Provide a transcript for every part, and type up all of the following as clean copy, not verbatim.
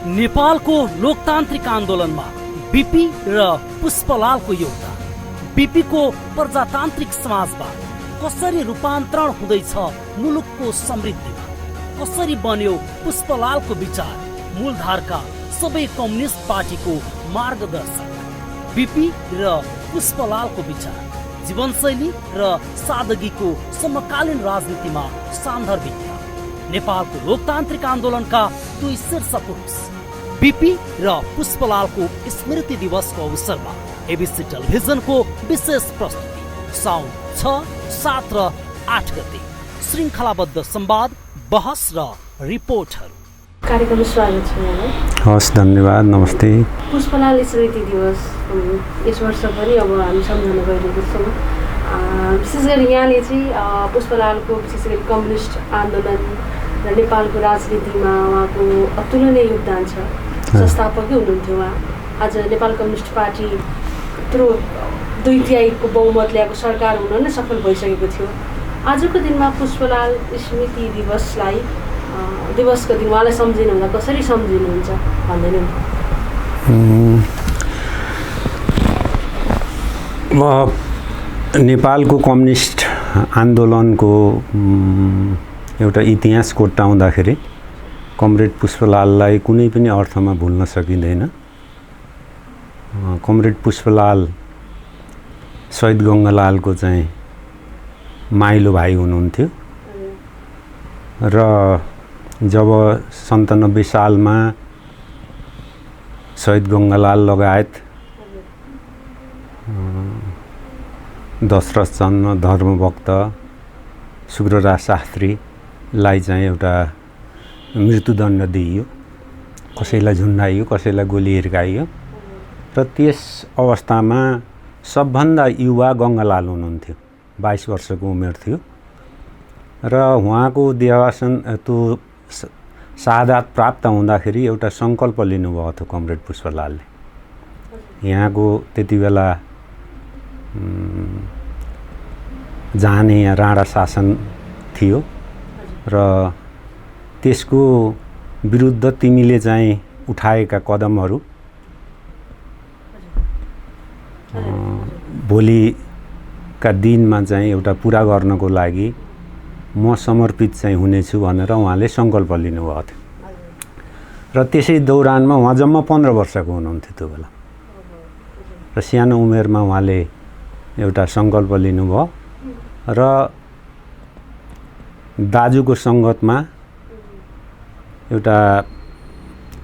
नेपालको लोकतान्त्रिक आन्दोलनमा बीपी र पुष्पलालको योगदान, बीपीको प्रजातान्त्रिक समाजवाद कसरी रूपान्तरण हुँदैछ मुलुकको समृद्धिमा, कसरी बन्यो पुष्पलालको विचार मूलधारका सबै कम्युनिस्ट पार्टीको मार्गदर्शक। बीपी र पुष्पलालको विचार, जीवनशैली र सादगीको समकालीन राजनीतिमा सान्दर्भिकता। नेपालको लोकतान्त्रिक आन्दोलनका दुई शीर्ष पुरुष बीपी र पुष्पलालको स्मृति दिवसको अवसरमा एबीसी टेलिभिजनको विशेष प्रस्तुति साउन 6, 7 र 8 गते श्रृङ्खलाबद्ध संवाद, बहस र रिपोर्टहरू। कार्यक्रममा स्वागत छ यहाँलाई। हस्, धन्यवाद, नमस्ते। पुष्पलाल स्मृति दिवस यस वर्ष पनि अब हामी सम्झना गरिरहेको छौँ। विशेष गरी यहाँले चाहिँ पुष्पलालको विशेष गरी कम्युनिस्ट आन्दोलन र नेपालको राजनीतिमा उहाँको अतुलनीय योगदान छ। संस्थापकै हुनुहुन्थ्यो उहाँ। आज नेपाल कम्युनिस्ट पार्टी यत्रो 2/3 बहुमत ल्याएको सरकार हुन नै सफल भइसकेको थियो। आजको दिनमा पुष्पलाल स्मृति दिवसको दिन उहाँलाई सम्झिनुहुँदा कसरी सम्झिनुहुन्छ भन्दैनन्? म नेपालको कम्युनिस्ट आन्दोलनको एउटा इतिहास कोट्याउँदाखेरि कमरेड पुष्पलाललाई कुनै पनि अर्थमा भुल्न सकिँदैन। कमरेड पुष्पलाल शहीद गङ्गालालको चाहिँ माइलो भाइ हुनुहुन्थ्यो र जब 97 सालमा शहीद गङ्गालाल लगायत दशरथ चन्द्र, धर्मभक्त, शुक्रराज शास्त्रीलाई चाहिँ एउटा मृत्युदण्ड दिइयो, कसैलाई झुन्डाइयो, कसैलाई गोली हिर्काइयो र त्यस अवस्थामा सबभन्दा युवा गङ्गालाल हुनुहुन्थ्यो। 22 वर्षको उमेर थियो र उहाँको देहावसान त्यो शहादत प्राप्त हुँदाखेरि एउटा सङ्कल्प लिनुभएको थियो कमरेड पुष्पलालले। यहाँको त्यति बेला जाने यहाँ राणा शासन थियो र त्यसको विरुद्ध तिमीले चाहिँ उठाएका कदमहरू भोलिका दिनमा चाहिँ एउटा पुरा गर्नको लागि म समर्पित चाहिँ हुनेछु भनेर उहाँले सङ्कल्प लिनुभएको थियो र त्यसै दौरानमा उहाँ जम्मा 15 वर्षको हुनुहुन्थ्यो त्यो बेला र सानो उमेरमा उहाँले एउटा सङ्कल्प लिनुभयो र दाजुको सङ्गतमा एउटा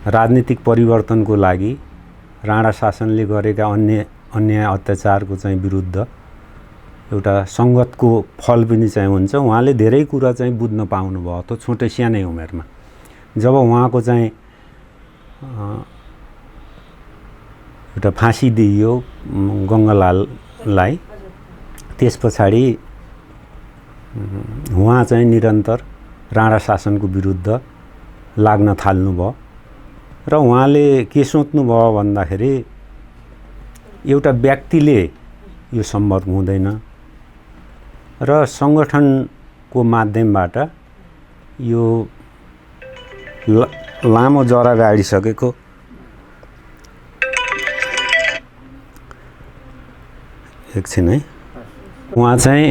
राजनीतिक परिवर्तनको लागि राणा शासनले गरेका अन्याय अत्याचारको चाहिँ विरुद्ध एउटा सङ्गतको फल पनि चाहिँ हुन्छ। उहाँले धेरै कुरा चाहिँ बुझ्न पाउनुभयो त्यो छोटै सानै उमेरमा। जब उहाँको चाहिँ एउटा फाँसी दिइयो गङ्गालाललाई, त्यस पछाडि उहाँ चाहिँ निरन्तर राणा शासनको विरुद्ध लाग्न थाल्नुभयो र उहाँले के सोच्नुभयो भन्दाखेरि एउटा व्यक्तिले यो सम्भव हुँदैन र सङ्गठनको माध्यमबाट यो लामो जरा गाडिसकेको एकछिन है, उहाँ चाहिँ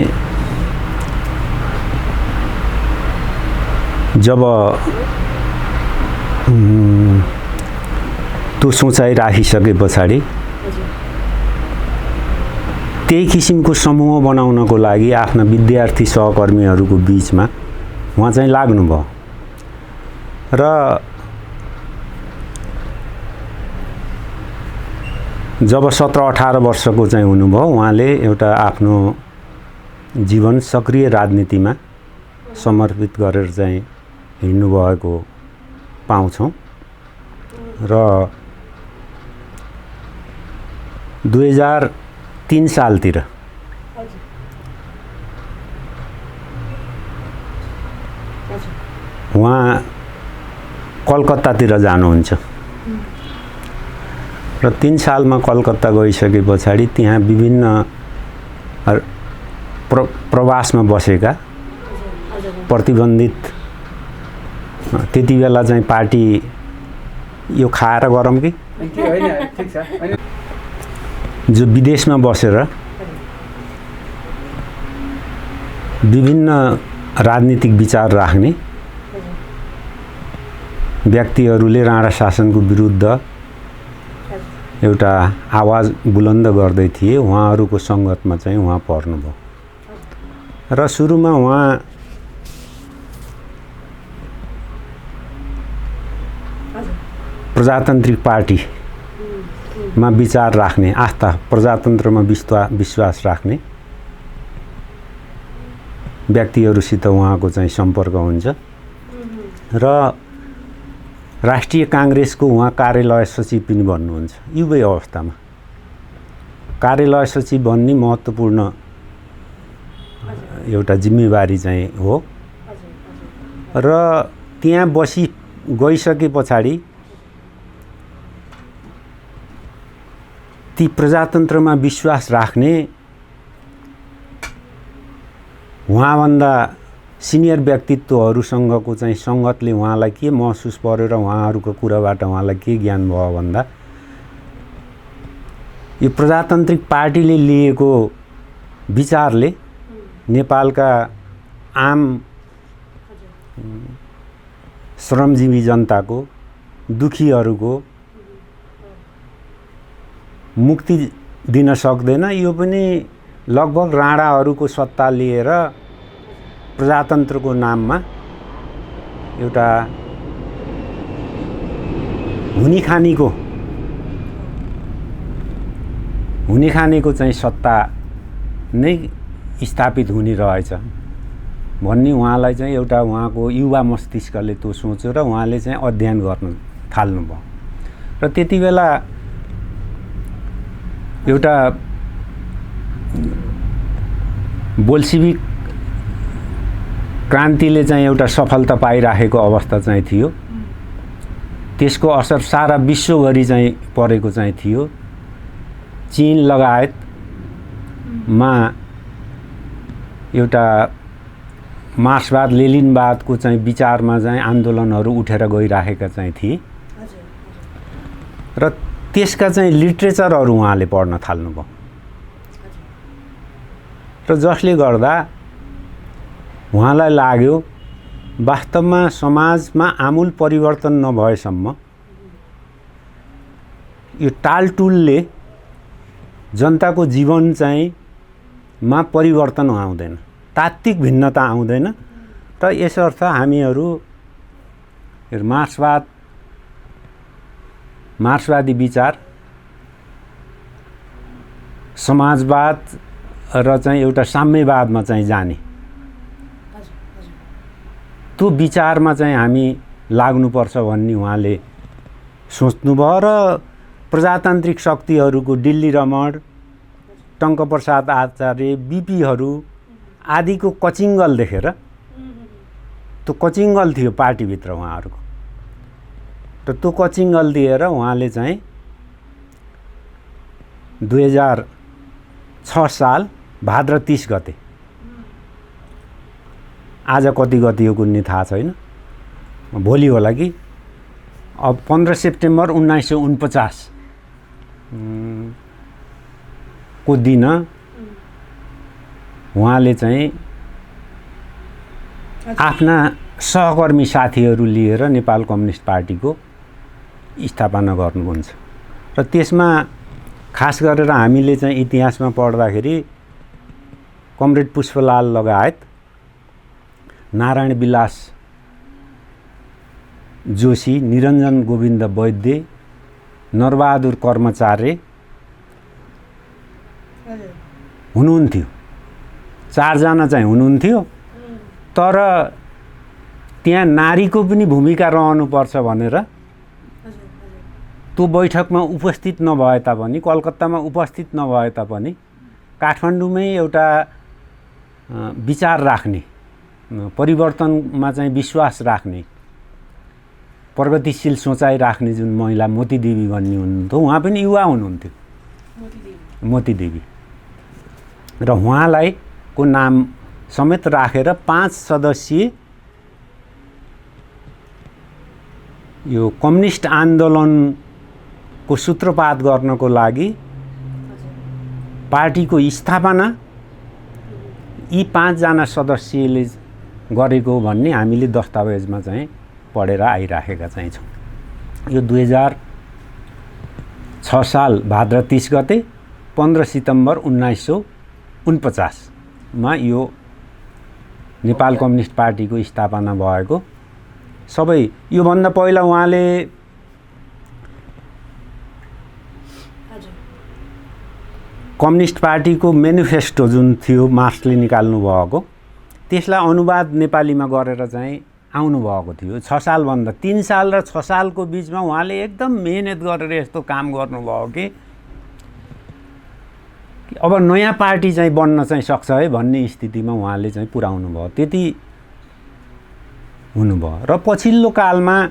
जब त्यो सोचाइ राखिसके पछाडि त्यही किसिमको समूह बनाउनको लागि आफ्ना विद्यार्थी सहकर्मीहरूको बिचमा उहाँ चाहिँ लाग्नुभयो र जब 17-18 वर्षको चाहिँ हुनुभयो उहाँले एउटा आफ्नो जीवन सक्रिय राजनीतिमा समर्पित गरेर चाहिँ हिँड्नुभएको पाउँछौँ र 2003 सालतिर उहाँ कलकत्तातिर जानुहुन्छ र 3 सालमा कलकत्ता गइसके पछाडि त्यहाँ विभिन्न प्रवासमा बसेका प्रतिबन्धित त्यति बेला चाहिँ पार्टी यो खाएर गरौँ कि जो विदेशमा बसेर विभिन्न राजनीतिक विचार राख्ने व्यक्तिहरूले राणा शासनको विरुद्ध एउटा आवाज बुलन्द गर्दै थिए, उहाँहरूको सङ्गतमा चाहिँ उहाँ पर्नुभयो र सुरुमा उहाँ प्रजातान्त्रिक पार्टीमा विचार राख्ने, आस्था प्रजातन्त्रमा विश्वास राख्ने व्यक्तिहरूसित उहाँको चाहिँ सम्पर्क हुन्छ र राष्ट्रिय काङ्ग्रेसको उहाँ कार्यालय सचिव पनि बन्नुहुन्छ। युवै अवस्थामा कार्यालय सचिव बन्ने महत्त्वपूर्ण एउटा जिम्मेवारी चाहिँ हो र त्यहाँ गइसके पछाडि ती प्रजातन्त्रमा विश्वास राख्ने उहाँभन्दा सिनियर व्यक्तित्वहरूसँगको चाहिँ सङ्गतले उहाँलाई के महसुस पर्यो र उहाँहरूको कुराबाट उहाँलाई के ज्ञान भयो भन्दा यो प्रजातान्त्रिक पार्टीले लिएको विचारले नेपालका आम श्रमजीवी जनताको, दुखीहरूको मुक्ति दिन सक्दैन। यो पनि लगभग राणाहरूको सत्ता लिएर प्रजातन्त्रको नाममा एउटा हुने खानेको चाहिँ सत्ता नै स्थापित हुने रहेछ भन्ने उहाँलाई चाहिँ एउटा उहाँको युवा मस्तिष्कले त्यो सोच्यो र उहाँले चाहिँ अध्ययन गर्न थाल्नुभयो र त्यति बेला एउटा बोल्सिविक क्रान्तिले चाहिँ एउटा सफलता पाइराखेको अवस्था चाहिँ थियो। त्यसको असर सारा विश्वभरि चाहिँ परेको चाहिँ थियो। चीन लगायतमा एउटा मार्क्सवाद लेनिनवादको चाहिँ विचारमा चाहिँ आन्दोलनहरू उठेर गइराखेका चाहिँ थिए र त्यसका चाहिँ लिट्रेचरहरू उहाँले पढ्न थाल्नुभयो र जसले गर्दा उहाँलाई लाग्यो वास्तवमा समाजमा आमूल परिवर्तन नभएसम्म यो टालटुलले जनताको जीवन चाहिँ मा परिवर्तन आउँदैन, तात्विक भिन्नता आउँदैन र यसर्थ हामीहरू मार्क्सवादी विचार, समाजवाद र चाहिँ एउटा साम्यवादमा चाहिँ जाने त्यो विचारमा चाहिँ हामी लाग्नुपर्छ भन्ने उहाँले सोच्नुभयो र प्रजातान्त्रिक शक्तिहरूको दिल्ली रमण, टङ्कप्रसाद आचार्य, बीपीहरू आदिको कचिङ्गल देखेर, त्यो कचिङ्गल थियो पार्टीभित्र उहाँहरूको, र त्यो कचिङ्गल दिएर उहाँले चाहिँ 2006 साल भाद्र 30 गते, आज कति गति हो कुन्नी थाहा छैन, भोलि होला कि, अब 15 सेप्टेम्बर 1949 को दिन उहाँले चाहिँ आफ्ना सहकर्मी साथीहरू लिएर नेपाल कम्युनिस्ट पार्टीको स्थापना गर्नुहुन्छ र त्यसमा खास गरेर हामीले चाहिँ इतिहासमा पढ्दाखेरि कमरेड पुष्पलाल लगायत नारायण विलास जोशी, निरञ्जन गोविन्द वैद्य, नरबहादुर कर्मचार्य हुनुहुन्थ्यो, 4 जना चाहिँ हुनुहुन्थ्यो। तर त्यहाँ नारीको पनि भूमिका रहनुपर्छ भनेर त्यो बैठकमा उपस्थित नभए तापनि, कलकत्तामा उपस्थित नभए तापनि काठमाडौँमै एउटा विचार राख्ने, परिवर्तनमा चाहिँ विश्वास राख्ने, प्रगतिशील सोचाइ राख्ने जुन महिला मोतीदेवी भन्ने हुनुहुन्थ्यो, उहाँ पनि युवा हुनुहुन्थ्यो, मोतीदेवी, र उहाँलाई को नाम समेत राखेर 5 सदस्यीय यो कम्युनिस्ट आन्दोलनको सूत्रपात गर्नको लागि पार्टीको स्थापना यी 5 जना सदस्यले गरेको भन्ने हामीले दस्तावेजमा चाहिँ पढेर आइराखेका चाहिँ छौँ। यो 2006 साल भाद्र 30 गते 15 सितम्बर 1949 मा यो नेपाल कम्युनिस्ट पार्टीको स्थापना भएको। सबै योभन्दा पहिला उहाँले कम्युनिस्ट पार्टीको मेनिफेस्टो जुन थियो मार्क्सले निकाल्नु भएको त्यसलाई अनुवाद नेपालीमा गरेर चाहिँ आउनुभएको थियो। 6 सालभन्दा 3 साल र 6 सालको बिचमा उहाँले एकदम मेहनत गरेर यस्तो काम गर्नुभयो कि अब नयाँ पार्टी चाहिँ बन्न चाहिँ सक्छ है भन्ने स्थितिमा उहाँले चाहिँ पुर्याउनु भयो। त्यति हुनुभयो र पछिल्लो कालमा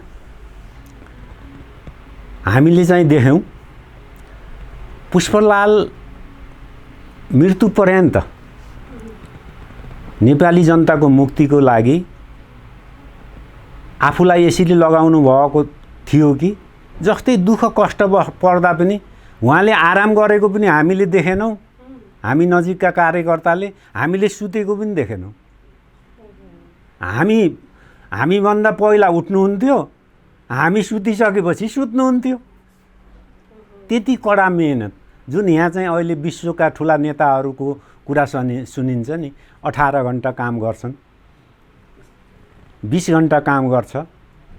हामीले चाहिँ देख्यौँ पुष्पलाल मृत्युपर्यन्त नेपाली जनताको मुक्तिको लागि आफूलाई यसरी लगाउनु भएको थियो कि जस्तै दुःख कष्ट पर्दा पनि उहाँले आराम गरेको पनि हामीले देखेनौँ। हामी नजिकका कार्यकर्ताले हामीले सुतेको पनि देखेनौँ। हामीभन्दा पहिला उठ्नुहुन्थ्यो, हामी सुतिसकेपछि सुत्नुहुन्थ्यो। त्यति कडा मेहनत जुन यहाँ चाहिँ अहिले विश्वका ठुला नेताहरूको कुरा सुनिन्छ नि, 18 घन्टा काम गर्छन्, 20 घन्टा काम गर्छ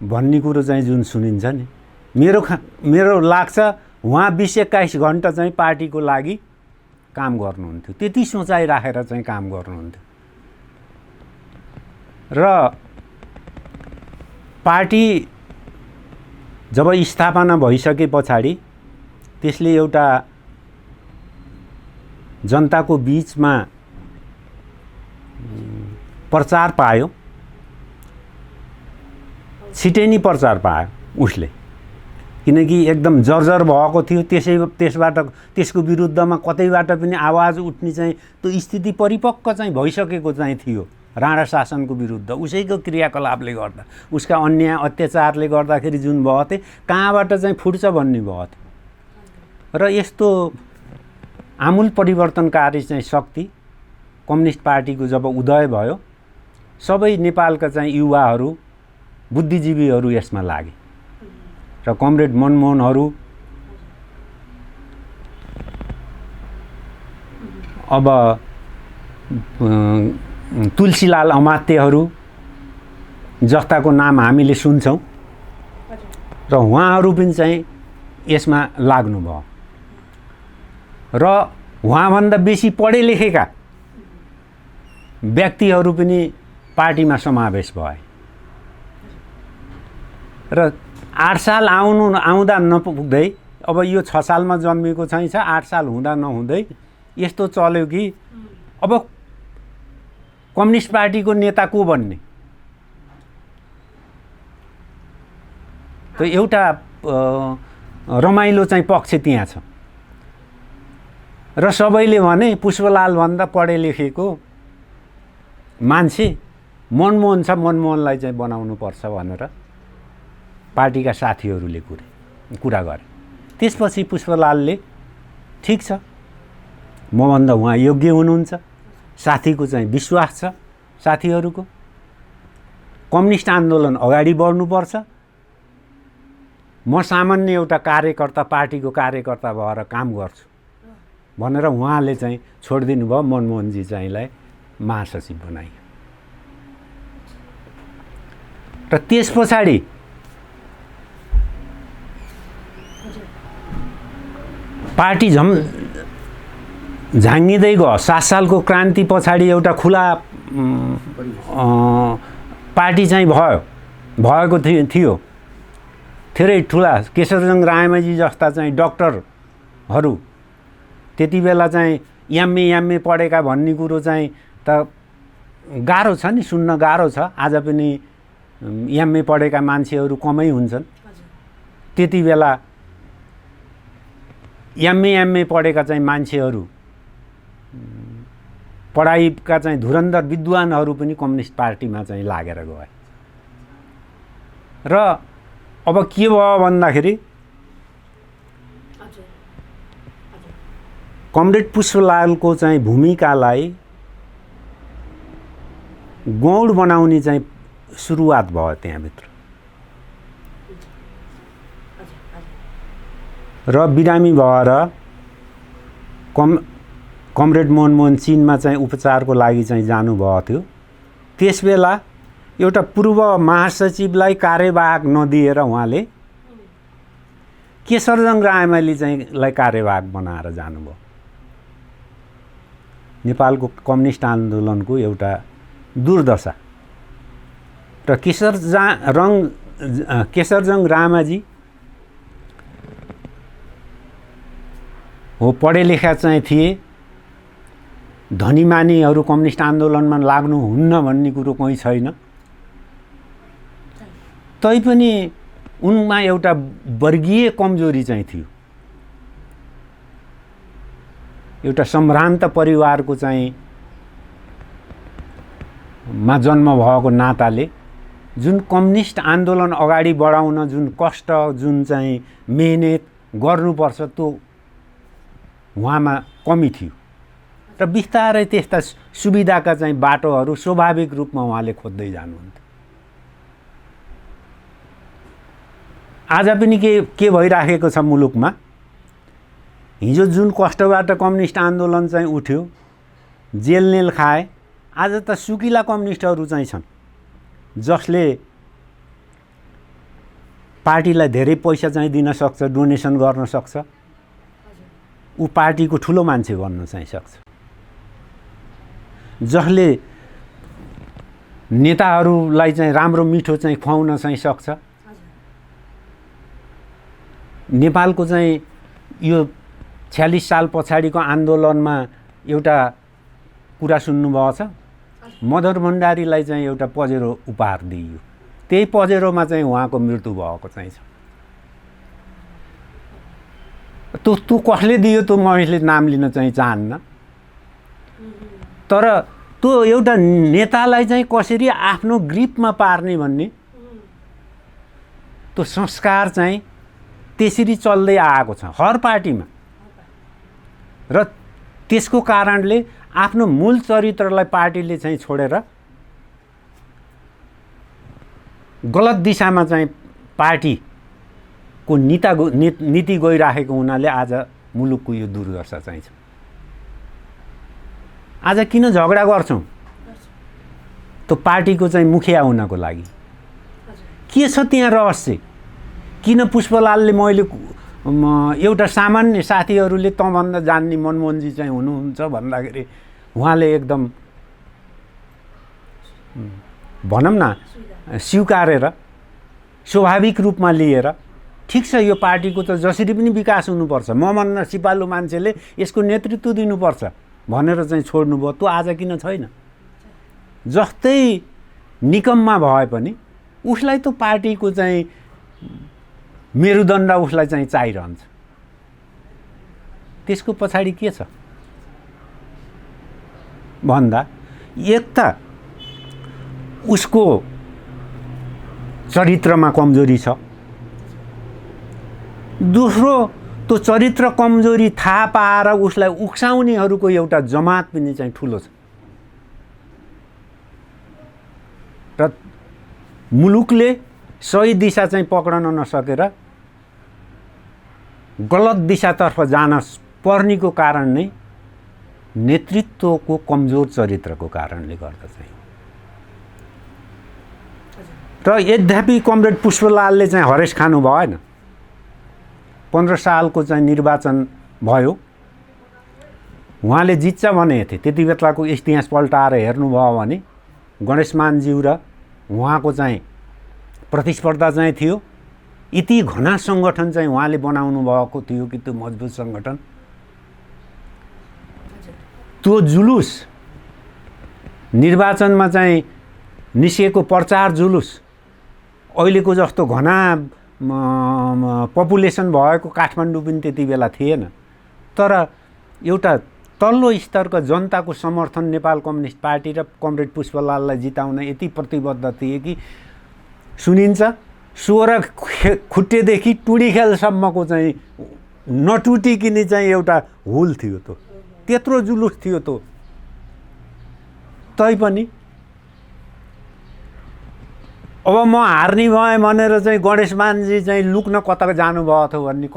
भन्ने कुरो चाहिँ जुन सुनिन्छ नि, मेरो लाग्छ उहाँ 20-21 घन्टा चाहिँ पार्टीको लागि काम गर्नुहुन्थ्यो। त्यति सोचाइ राखेर चाहिँ काम गर्नुहुन्थ्यो। र पार्टी जब स्थापना भइसके पछाडि त्यसले एउटा जनताको बीचमा प्रचार पायो, छिटै नै प्रचार पायो उसले, किनकि एकदम जर्जर भएको थियो। त्यसको विरुद्धमा कतैबाट पनि आवाज उठ्ने चाहिँ त्यो स्थिति परिपक्व चाहिँ भइसकेको चाहिँ थियो राणा शासनको विरुद्ध। उसैको क्रियाकलापले गर्दा, उसका अन्याय अत्याचारले गर्दाखेरि जुन भयो थियो, कहाँबाट चाहिँ फुट्छ भन्ने भयो थियो। र यस्तो आमूल परिवर्तनकारी चाहिँ शक्ति कम्युनिस्ट पार्टीको जब उदय भयो, सबै नेपालका चाहिँ युवाहरू, बुद्धिजीवीहरू यसमा लागे र कमरेड मनमोहनहरू, अब तुलसीलाल अमात्यहरू जस्ताको नाम हामीले सुन्छौँ र उहाँहरू पनि चाहिँ यसमा लाग्नुभयो। र उहाँभन्दा बेसी पढे लेखेका व्यक्तिहरू पनि पार्टीमा समावेश भए र 8 साल आउँदा नपुग्दै, अब यो 6 सालमा जन्मेको चाहिँ छ, 8 साल हुँदा नहुँदै यस्तो चल्यो कि अब कम्युनिस्ट पार्टीको नेता को बन्ने, त एउटा रमाइलो चाहिँ पक्ष त्यहाँ छ। र सबैले भने पुष्पलाल भन्दा पढे लेखेको मान्छे मनमोहन छ, मनमोहनलाई चाहिँ बनाउनु पर्छ भनेर पार्टीका साथीहरूले कुरा गरे। त्यसपछि पुष्पलालले ठिक छ, मभन्दा उहाँ योग्य हुनुहुन्छ, साथीको चाहिँ विश्वास छ, साथीहरूको कम्युनिस्ट आन्दोलन अगाडि बढ्नुपर्छ, म सामान्य एउटा कार्यकर्ता, पार्टीको कार्यकर्ता भएर काम गर्छु भनेर उहाँले चाहिँ छोडिदिनु भयो। मनमोहनजी चाहिँलाई महासचिव बनाइयो र त्यस पछाडि पार्टी झाङ्गिँदै गयो। 7 सालको क्रान्ति पछाडि एउटा खुला पार्टी चाहिँ भएको थियो। धेरै ठुला केशरजङ रायमाझी जस्ता चाहिँ डक्टरहरू त्यति बेला चाहिँ एमए पढेका भन्ने कुरो चाहिँ त गाह्रो छ नि, सुन्न गाह्रो छ। आज पनि एमए पढेका मान्छेहरू कमै हुन्छन्। त्यति बेला एमए पढेका चाहिँ मान्छेहरू, पढाइका चाहिँ धुरन्धर विद्वानहरू पनि कम्युनिस्ट पार्टीमा चाहिँ लागेर गए र अब के भयो भन्दाखेरि कमरेड पुष्पलालको चाहिँ भूमिकालाई गौड बनाउने चाहिँ सुरुवात भयो त्यहाँभित्र र बिरामी भएर कमरेड मनमोहन चीनमा चाहिँ उपचारको लागि चाहिँ जानुभएको थियो। त्यसबेला एउटा पूर्व महासचिवलाई कार्यवाहक नदिएर उहाँले केशरजङ रायमाली चाहिँ कार्यवाहक बनाएर जानुभयो। नेपालको कम्युनिस्ट आन्दोलनको एउटा दुर्दशा र केशरजङ रामाजी हो पढे लेखा चाहिँ थिए। धनीमानीहरू कम्युनिस्ट आन्दोलनमा लाग्नुहुन्न भन्ने कुरो कहीँ छैन। तैपनि उनमा एउटा वर्गीय कमजोरी चाहिँ थियो। एउटा सम्भ्रान्त परिवारको चाहिँ मा जन्म भएको नाताले जुन कम्युनिस्ट आन्दोलन अगाडि बढाउन जुन कष्ट जुन चाहिँ मेहनत गर्नुपर्छ त्यो उहाँमा कमी थियो र बिस्तारै त्यस्ता सुविधाका चाहिँ बाटोहरू स्वाभाविक रूपमा उहाँले खोज्दै जानुहुन्थ्यो। आज पनि के भइराखेको छ मुलुकमा, हिजो जुन कष्टबाट कम्युनिस्ट आन्दोलन चाहिँ उठ्यो, जेलनेल खाए, आज त सुकिला कम्युनिस्टहरू चाहिँ छन् जसले पार्टीलाई धेरै पैसा चाहिँ दिन सक्छ, डोनेसन गर्न सक्छ, ऊ पार्टीको ठुलो मान्छे बन्न चाहिँ सक्छ, जसले नेताहरूलाई चाहिँ राम्रो मिठो चाहिँ खुवाउन चाहिँ सक्छ। नेपालको चाहिँ यो 46 साल पछाडिको आन्दोलनमा एउटा कुरा सुन्नुभएको छ, मदन भण्डारीलाई चाहिँ एउटा पजेरो उपहार दिइयो। त्यही पजेरोमा चाहिँ उहाँको मृत्यु भएको चाहिँ छ। त्यो कसले दियो त्यो मैले नाम लिन चाहिँ चाहन्न, तर त्यो एउटा नेतालाई चाहिँ कसरी आफ्नो ग्रिपमा पार्ने भन्ने त्यो संस्कार चाहिँ त्यसरी चल्दै आएको छ हर पार्टीमा। र त्यसको कारणले आफ्नो मूल चरित्रलाई पार्टीले चाहिँ छोडेर गलत दिशामा चाहिँ पार्टीको नीति गइराखेको हुनाले आज मुलुकको यो दुर्दशा चाहिँ छ। आज किन झगडा गर्छौँ? त्यो पार्टीको चाहिँ मुखिया हुनको लागि के छ त्यहाँ रहस्य? किन पुष्पलालले मैले एउटा सामान्य साथीहरूले तँभन्दा जान्ने मनमोहनजी चाहिँ हुनुहुन्छ भन्दाखेरि उहाँले एकदम भनौँ न स्वीकारेर स्वाभाविक रूपमा लिएर ठिक छ यो पार्टीको त जसरी पनि विकास हुनुपर्छ, मभन्दा सिपालु मान्छेले यसको नेतृत्व दिनुपर्छ भनेर चाहिँ छोड्नुभयो। त्यो आज किन छैन? जस्तै निकममा भए पनि उसलाई त पार्टीको चाहिँ मेरुदण्ड उसलाई चाहिँ चाहिरहन्छ। त्यसको पछाडि के छ भन्दा एक त उसको चरित्रमा कमजोरी छ, दोस्रो त्यो चरित्र कमजोरी थाहा पाएर उसलाई उक्साउनेहरूको एउटा जमात पनि चाहिँ ठुलो छ र मुलुकले सही दिशा चाहिँ पक्रन नसकेर गलत दिशातर्फ जान पर्नेको कारण नै नेतृत्वको कमजोर चरित्रको कारणले गर्दा चाहिँ। र यद्यपि कमरेड पुष्पलालले चाहिँ हरेस खानु भएन। 15 सालको चाहिँ निर्वाचन भयो, उहाँले जित्छ भनेको थिए। त्यति बेलाको इतिहास पल्टाएर हेर्नुभयो भने गणेशमानज्यू र उहाँको चाहिँ प्रतिस्पर्धा चाहिँ थियो। यति घना सङ्गठन चाहिँ उहाँले बनाउनु भएको थियो कि त्यो मजबुत सङ्गठन, त्यो जुलुस निर्वाचनमा चाहिँ निस्किएको प्रचार जुलुस अहिलेको जस्तो घना पपुलेसन भएको काठमाडौँ पनि त्यति बेला थिएन, तर एउटा तल्लो स्तरको जनताको समर्थन नेपाल कम्युनिस्ट पार्टी र कमरेड पुष्पलाललाई जिताउन यति प्रतिबद्ध थिए कि सुनिन्छ 16 खुट्टेदेखि टुडी खेलसम्मको चाहिँ नटुटिकिने चाहिँ एउटा हुल थियो त, त्यत्रो जुलुस थियो त। तैपनि अब म हार्ने भएँ भनेर चाहिँ गणेशमानजी चाहिँ लुक्न कता जानुभएको थियो भन्ने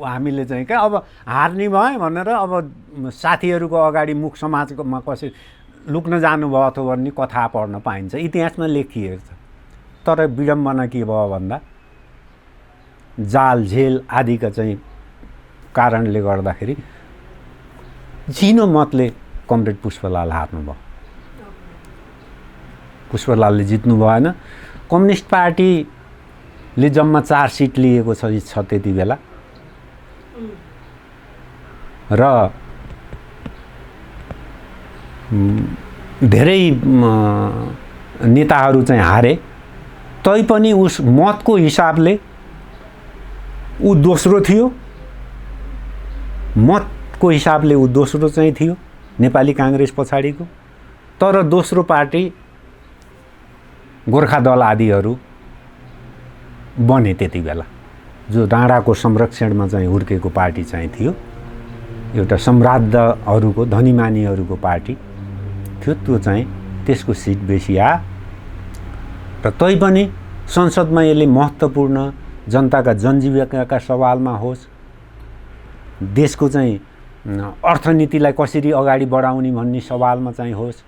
हामीले चाहिँ क्या अब हार्ने भएँ भनेर अब साथीहरूको अगाडि मुख समाजमा कसै लुक्न जानुभएको थियो भन्ने कथा पढ्न पाइन्छ, इतिहासमा लेखिएको छ। तर विडम्बना के भयो भन्दा जाल झेल आदिका चाहिँ कारणले गर्दाखेरि झिनो मतले कमरेड पुष्पलाल हार्नुभयो। पुष्पलालले जित्नु भएन। कम्युनिस्ट पार्टीले जम्मा 4 सिट लिएको छ त्यति बेला र धेरै नेताहरू चाहिँ हारे। तैपनि उस मतको हिसाबले ऊ दोस्रो थियो, मतको हिसाबले ऊ दोस्रो चाहिँ थियो नेपाली काङ्ग्रेस पछाडिको। तर दोस्रो पार्टी गोर्खा दल आदिहरू बने त्यति बेला, जो राणाको संरक्षणमा चाहिँ हुर्केको पार्टी चाहिँ थियो, एउटा सम्राद्धहरूको धनीमानीहरूको पार्टी थियो। त्यो चाहिँ त्यसको सिट बेसी आयो र तैपनि संसदमा यसले महत्त्वपूर्ण जनताका जनजीविकाका सवालमा होस्, देशको चाहिँ अर्थनीतिलाई कसरी अगाडि बढाउने भन्ने सवालमा चाहिँ होस्,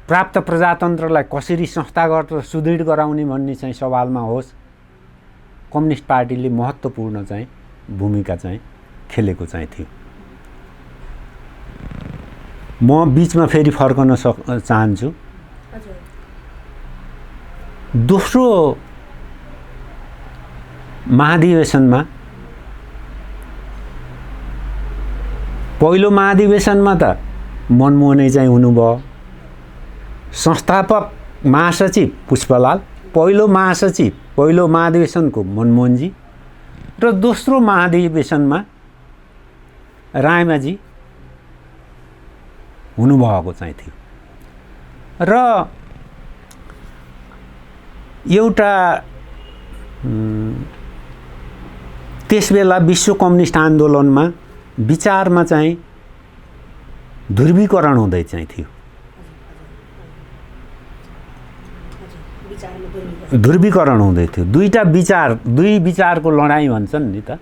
प्राप्त प्रजातन्त्रलाई कसरी संस्थागत र सुदृढ गराउने भन्ने चाहिँ सवालमा होस्, कम्युनिस्ट पार्टीले महत्त्वपूर्ण चाहिँ भूमिका चाहिँ खेलेको चाहिँ थियो। म बिचमा फेरि फर्कन चाहन्छु। दोस्रो महाधिवेशनमा, पहिलो महाधिवेशनमा त मनमोहनै चाहिँ हुनुभयो, संस्थापक महासचिव पुष्पलाल, पहिलो महासचिव पहिलो महाधिवेशनको मनमोहनजी र दोस्रो महाधिवेशनमा रायमाझी हुनुभएको चाहिँ थियो। र एउटा त्यसबेला विश्व कम्युनिस्ट आन्दोलनमा विचारमा चाहिँ ध्रुवीकरण हुँदै चाहिँ थियो। ध्रुवीकरण हुँदै थियो। दुई विचारको लडाइँ भन्छन् नि त।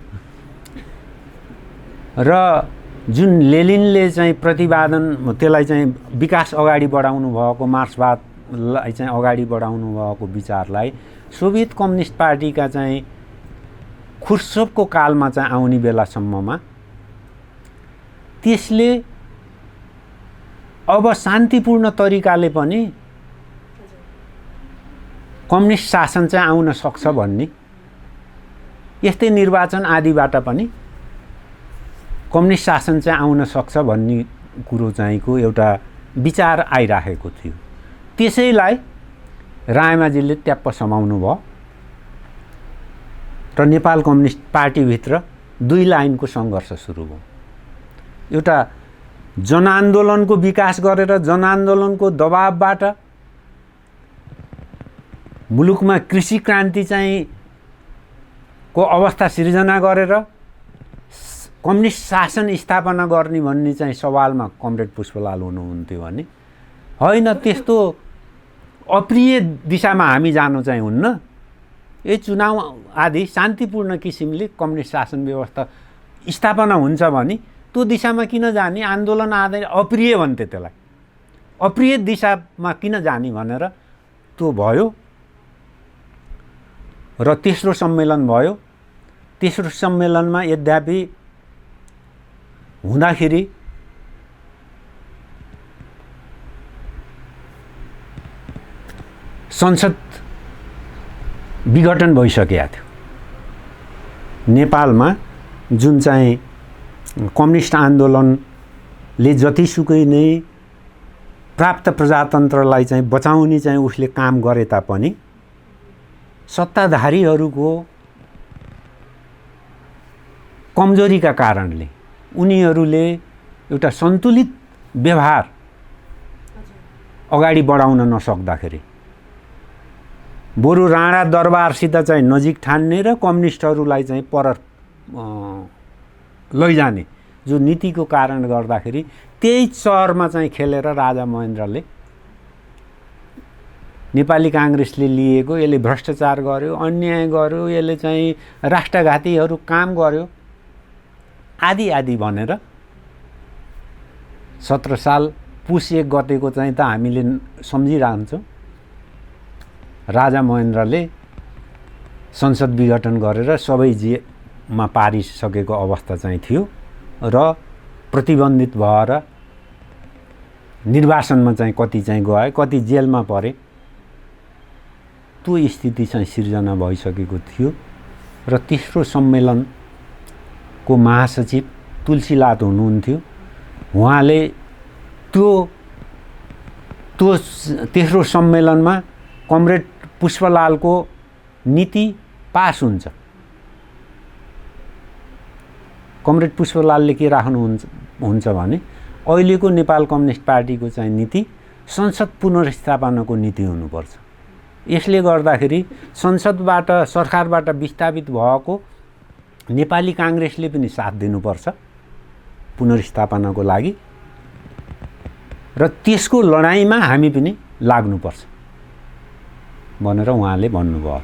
र जुन लेनिनले चाहिँ प्रतिपादन, त्यसलाई चाहिँ विकास अगाडि बढाउनु भएको, मार्क्सवादलाई चाहिँ अगाडि बढाउनु भएको विचारलाई सोभियत कम्युनिस्ट पार्टीका चाहिँ खुर्सोभको कालमा चाहिँ आउने बेलासम्ममा त्यसले अब शान्तिपूर्ण तरिकाले पनि कम्युनिस्ट शासन चाहिँ आउन सक्छ भन्ने, यस्तै निर्वाचन आदिबाट पनि कम्युनिस्ट शासन चाहिँ आउन सक्छ भन्ने कुरो चाहिँको एउटा विचार आइराखेको थियो। त्यसैलाई रायमाझीले ट्याप्प समाउनु भयो र नेपाल कम्युनिस्ट पार्टीभित्र दुई लाइनको सङ्घर्ष सुरु भयो। एउटा जनआन्दोलनको विकास गरेर जनआन्दोलनको दबावबाट मुलुकमा कृषि क्रान्ति चाहिँ को अवस्था सिर्जना गरेर कम्युनिस्ट शासन स्थापना गर्ने भन्ने चाहिँ सवालमा कमरेड पुष्पलाल हुनुहुन्थ्यो भने होइन, त्यस्तो अप्रिय दिशामा हामी जानु चाहिँ हुन्न। यो चुनाव आदि शान्तिपूर्ण किसिमले कम्युनिस्ट शासन व्यवस्था स्थापना हुन्छ भने त्यो दिशामा किन जाने, आन्दोलन आदि अप्रिय भन्थे, त्यसलाई अप्रिय दिशामा किन जाने भनेर त्यो भयो र तेस्रो सम्मेलन भयो। तेस्रो सम्मेलनमा यद्यपि हुँदाखेरि संसद विघटन भइसकेको थियो। नेपालमा जुन चाहिँ कम्युनिस्ट आन्दोलनले जतिसुकै नै प्राप्त प्रजातन्त्रलाई चाहिँ बचाउने चाहिँ उसले काम गरे तापनि सत्ताधारीहरूको कमजोरीका कारणले उनीहरूले एउटा सन्तुलित व्यवहार अगाडि बढाउन नसक्दाखेरि बरु राणा दरबारसित चाहिँ नजिक ठान्ने र कम्युनिस्टहरूलाई चाहिँ पर लैजाने जो नीतिको कारण गर्दाखेरि त्यही चरमा चाहिँ खेलेर राजा महेन्द्रले नेपाली काङ्ग्रेसले लिएको यसले भ्रष्टाचार गर्यो, अन्याय गर्यो, यसले चाहिँ राष्ट्रघातीहरू काम गर्यो आदि आदि भनेर 17 साल पुस 1 गतेको चाहिँ त हामीले सम्झिरहन्छौँ। राजा महेन्द्रले संसद विघटन गरेर सबै जेमा पारिसकेको अवस्था चाहिँ थियो र प्रतिबन्धित भएर निर्वासनमा चाहिँ कति चाहिँ गए, कति जेलमा परे, त्यो स्थिति चाहिँ सिर्जना भइसकेको थियो। र तेस्रो सम्मेलनको महासचिव तुलसीलाल हुनुहुन्थ्यो। उहाँले त्यो तेस्रो सम्मेलनमा कमरेड पुष्पलालको नीति पास हुन्छ। कमरेड पुष्पलालले के राख्नुहुन्छ भने अहिलेको नेपाल कम्युनिस्ट पार्टीको चाहिँ नीति संसद पुनर्स्थापनाको नीति हुनुपर्छ। यसले गर्दाखेरि संसदबाट सरकारबाट विस्थापित भएको नेपाली काङ्ग्रेसले पनि साथ दिनुपर्छ पुनर्स्थापनाको लागि र त्यसको लडाइँमा हामी पनि लाग्नुपर्छ भनेर उहाँले भन्नुभयो।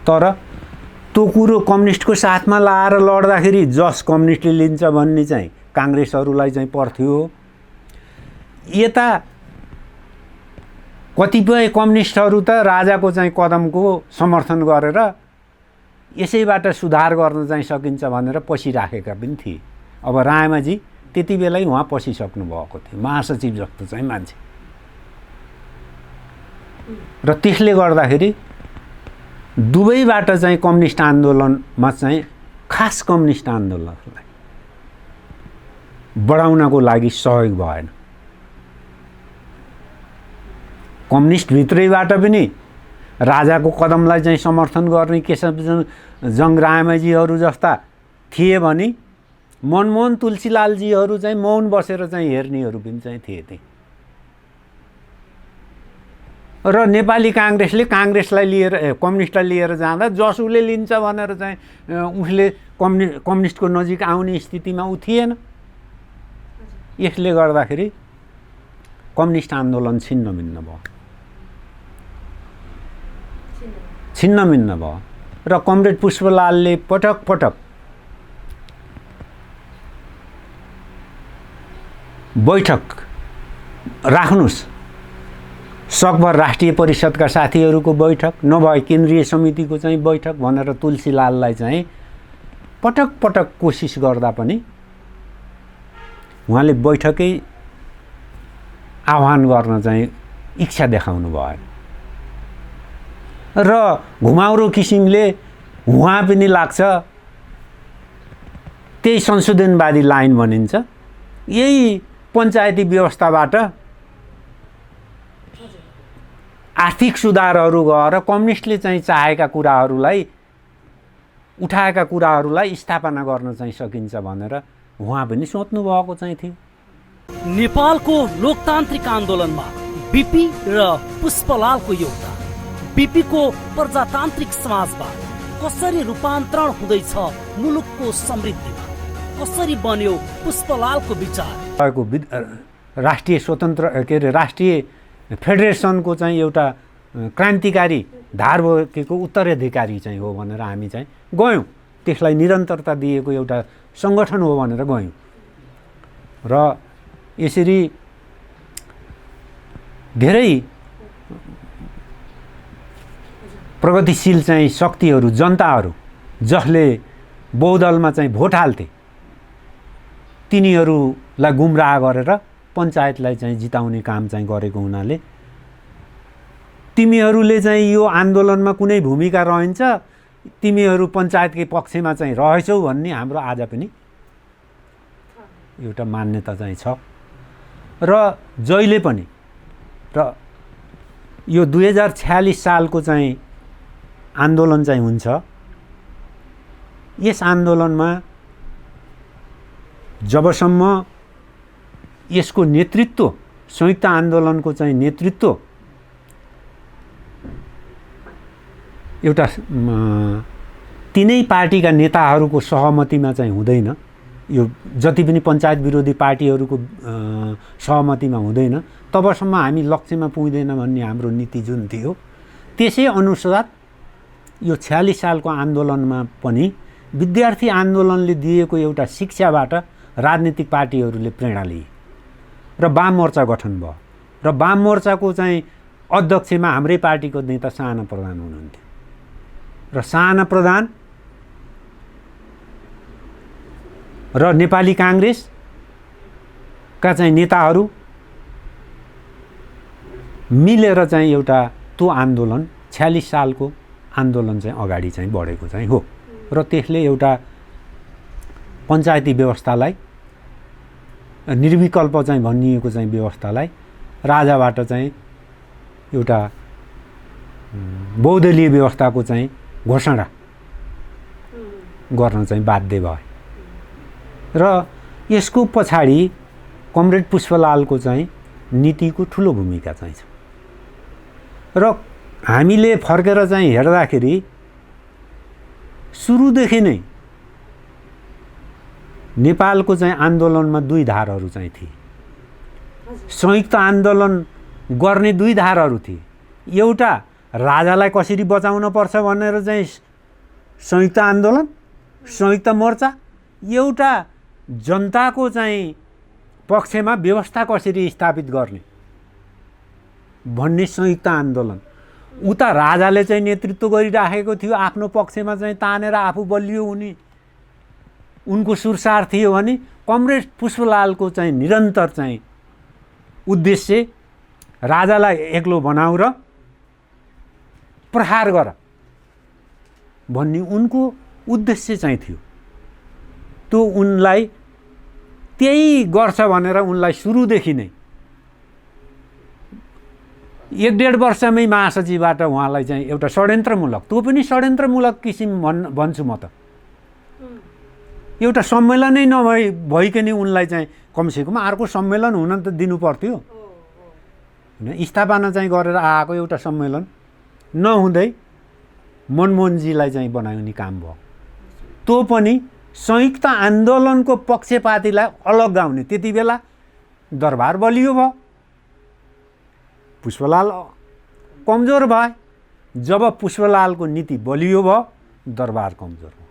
तर त्यो कुरो कम्युनिस्टको साथमा लाएर लड्दाखेरि जस कम्युनिस्टले लिन्छ भन्ने चाहिँ काङ्ग्रेसहरूलाई चाहिँ पर्थ्यो। यता कतिपय कम्युनिस्टहरू त राजाको चाहिँ कदमको समर्थन गरेर यसैबाट सुधार गर्न चाहिँ सकिन्छ भनेर पसिराखेका पनि थिए। अब रायमाझी त्यति बेलै उहाँ पसिसक्नु भएको थियो, महासचिव जस्तो चाहिँ मान्छे। र त्यसले गर्दाखेरि दुवैबाट चाहिँ कम्युनिस्ट आन्दोलनमा चाहिँ खास कम्युनिस्ट आन्दोलनलाई बढाउनको लागि सहयोग भएन। कम्युनिस्ट भित्रैबाट पनि राजाको कदमलाई चाहिँ समर्थन गर्ने केशवजंग रायमाझीहरू जस्ता थिए भने मनमोहन तुलसीलालजीहरू चाहिँ मौन बसेर चाहिँ हेर्नेहरू पनि चाहिँ थिए त्यही। र नेपाली काङ्ग्रेसले काङ्ग्रेसलाई लिएर कम्युनिस्टलाई लिएर जाँदा जसुले लिन्छ भनेर चाहिँ उसले कम्युनिस्टको नजिक आउने स्थितिमा ऊ थिएन। यसले गर्दाखेरि कम्युनिस्ट आन्दोलन छिन्नभिन्न भयो र कमरेड पुष्पलालले पटक पटक बैठक राख्नुस्, सकभर राष्ट्रिय परिषदका साथीहरूको बैठक नभए केन्द्रीय समितिको चाहिँ बैठक भनेर तुलसीलाललाई चाहिँ पटक पटक कोसिस गर्दा पनि उहाँले बैठकै आह्वान गर्न चाहिँ इच्छा देखाउनु भयो र घुमाउरो किसिमले उहाँ पनि लाग्छ त्यही संशोधनवादी लाइन भनिन्छ। यही पञ्चायती व्यवस्थाबाट आर्थिक सुधारहरू गरेर कम्युनिस्टले चाहिँ चाहेका कुराहरूलाई उठाएका कुराहरूलाई स्थापना गर्न चाहिँ सकिन्छ भनेर उहाँ पनि सोच्नु भएको चाहिँ थियो। नेपालको लोकतान्त्रिक आन्दोलनमा बीपी र पुष्पलालको योगदान, बीपी को प्रजातान्त्रिक समाजवाद कसरी रूपान्तरण हुँदैछ मुलुकको समृद्धिमा, कसरी बन्यो पुष्पलालको विचार, राष्ट्रिय स्वतन्त्र राष्ट्रिय फेडरेसनको चाहिँ एउटा क्रान्तिकारी धार बोकेको उत्तराधिकारी चाहिँ हो भनेर हामी चाहिँ गयौँ। त्यसलाई निरन्तरता दिएको एउटा सङ्गठन हो भनेर गयौँ र यसरी धेरै प्रगतिशील चाहिँ शक्तिहरू, जनताहरू जसले बहुदलमा चाहिँ भोट हाल्थे तिनीहरूलाई गुमराह गरेर पञ्चायतलाई चाहिँ जिताउने काम चाहिँ गरेको हुनाले तिमीहरूले चाहिँ यो आन्दोलनमा कुनै भूमिका रहन्छ, तिमीहरू पञ्चायतकै पक्षमा चाहिँ रहेछौ भन्ने हाम्रो आज पनि एउटा मान्यता चाहिँ छ। र जहिले पनि र यो 2046 सालको चाहिँ आन्दोलन चाहिँ हुन्छ, यस आन्दोलनमा जबसम्म यसको नेतृत्व संयुक्त आन्दोलनको चाहिँ नेतृत्व एउटा तिनै पार्टीका नेताहरूको सहमतिमा चाहिँ हुँदैन, यो जति पनि पञ्चायत विरोधी पार्टीहरूको सहमतिमा हुँदैन, तबसम्म हामी लक्ष्यमा पुग्दैन भन्ने हाम्रो नीति जुन थियो, त्यसै अनुसार यो 46 सालको आन्दोलनमा पनि विद्यार्थी आन्दोलनले दिएको एउटा शिक्षाबाट राजनीतिक पार्टीहरूले प्रेरणा लिए र वाम मोर्चा गठन भयो र वाम मोर्चाको चाहिँ अध्यक्षमा हाम्रै पार्टीको नेता साना प्रधान हुनुहुन्थ्यो र साना प्रधान र नेपाली काङ्ग्रेसका चाहिँ नेताहरू मिलेर चाहिँ एउटा त्यो आन्दोलन 46 सालको आन्दोलन चाहिँ अगाडि चाहिँ बढेको चाहिँ हो र त्यसले एउटा पञ्चायती व्यवस्थालाई निर्विकल्प चाहिँ भनिएको चाहिँ व्यवस्थालाई राजाबाट चाहिँ एउटा बहुदलीय व्यवस्थाको चाहिँ घोषणा गर्न चाहिँ बाध्य भए र यसको पछाडि कमरेड पुष्पलालको चाहिँ नीतिको ठुलो भूमिका चाहिँ छ र हामीले फर्केर चाहिँ हेर्दाखेरि सुरुदेखि नै नेपालको चाहिँ आन्दोलनमा दुई धारहरू चाहिँ थिए। संयुक्त आन्दोलन गर्ने दुई धारहरू थिए। एउटा राजालाई कसरी बचाउन पर्छ भनेर चाहिँ संयुक्त आन्दोलन, संयुक्त मोर्चा, एउटा जनताको चाहिँ पक्षमा व्यवस्था कसरी स्थापित गर्ने भन्ने संयुक्त आन्दोलन। उता राजाले चाहिँ नेतृत्व गरिराखेको थियो, आफ्नो पक्षमा चाहिँ तानेर आफू बलियो हुने उनको सुरसार थियो भने कमरेड पुष्पलालको चाहिँ निरन्तर चाहिँ उद्देश्य राजालाई एक्लो बनाऊ र प्रहार गर भन्ने उनको उद्देश्य चाहिँ थियो। त्यो उनलाई त्यही गर्छ भनेर उनलाई सुरुदेखि नै 1.5 वर्षमै महासचिवबाट उहाँलाई चाहिँ एउटा षड्यन्त्रमूलक, त्यो पनि षड्यन्त्रमूलक किसिम भन्छु म त, एउटा सम्मेलनै भइकन उनलाई चाहिँ कमसेकम अर्को सम्मेलन हुन त दिनु पर्थ्यो हैन। स्थापना चाहिँ गरेर आएको एउटा सम्मेलन नहुँदै मनमोहनजीलाई चाहिँ बनाउने काम भयो। त्यो पनि संयुक्त आन्दोलनको पक्षपातीलाई अलग गाउने। त्यति बेला दरबार बलियो भयो, पुष्पलाल कमजोर भए। जब पुष्पलालको नीति बलियो भयो, दरबार कमजोर भयो।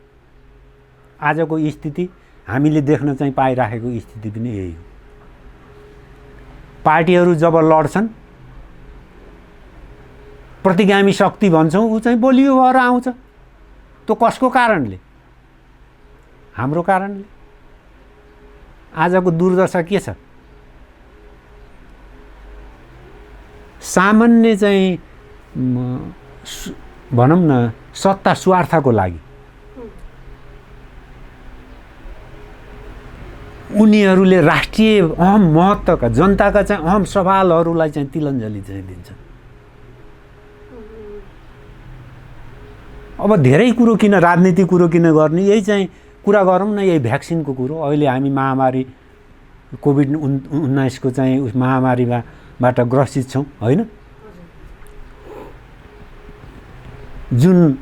आजको स्थिति हामीले देख्न चाहिँ पाइराखेको स्थिति पनि यही हो। पार्टीहरू जब लड्छन्, प्रतिगामी शक्ति भन्छौँ, ऊ चाहिँ बलियो भएर आउँछ। त्यो कसको कारणले? हाम्रो कारणले। आजको दुर्दशा के छ? सामान्य चाहिँ भनौँ न सत्ता स्वार्थको लागि उनीहरूले राष्ट्रिय अहम महत्त्वका जनताका चाहिँ अहम सवालहरूलाई चाहिँ तिलञ्जली चाहिँ दिन्छ। अब धेरै कुरो किन राजनीति कुरो किन गर्ने, यही चाहिँ कुरा गरौँ न, यही भ्याक्सिनको कुरो। अहिले हामी महामारी कोभिड-19 को चाहिँ उस महामारीबाट ग्रसित छौँ होइन। जुन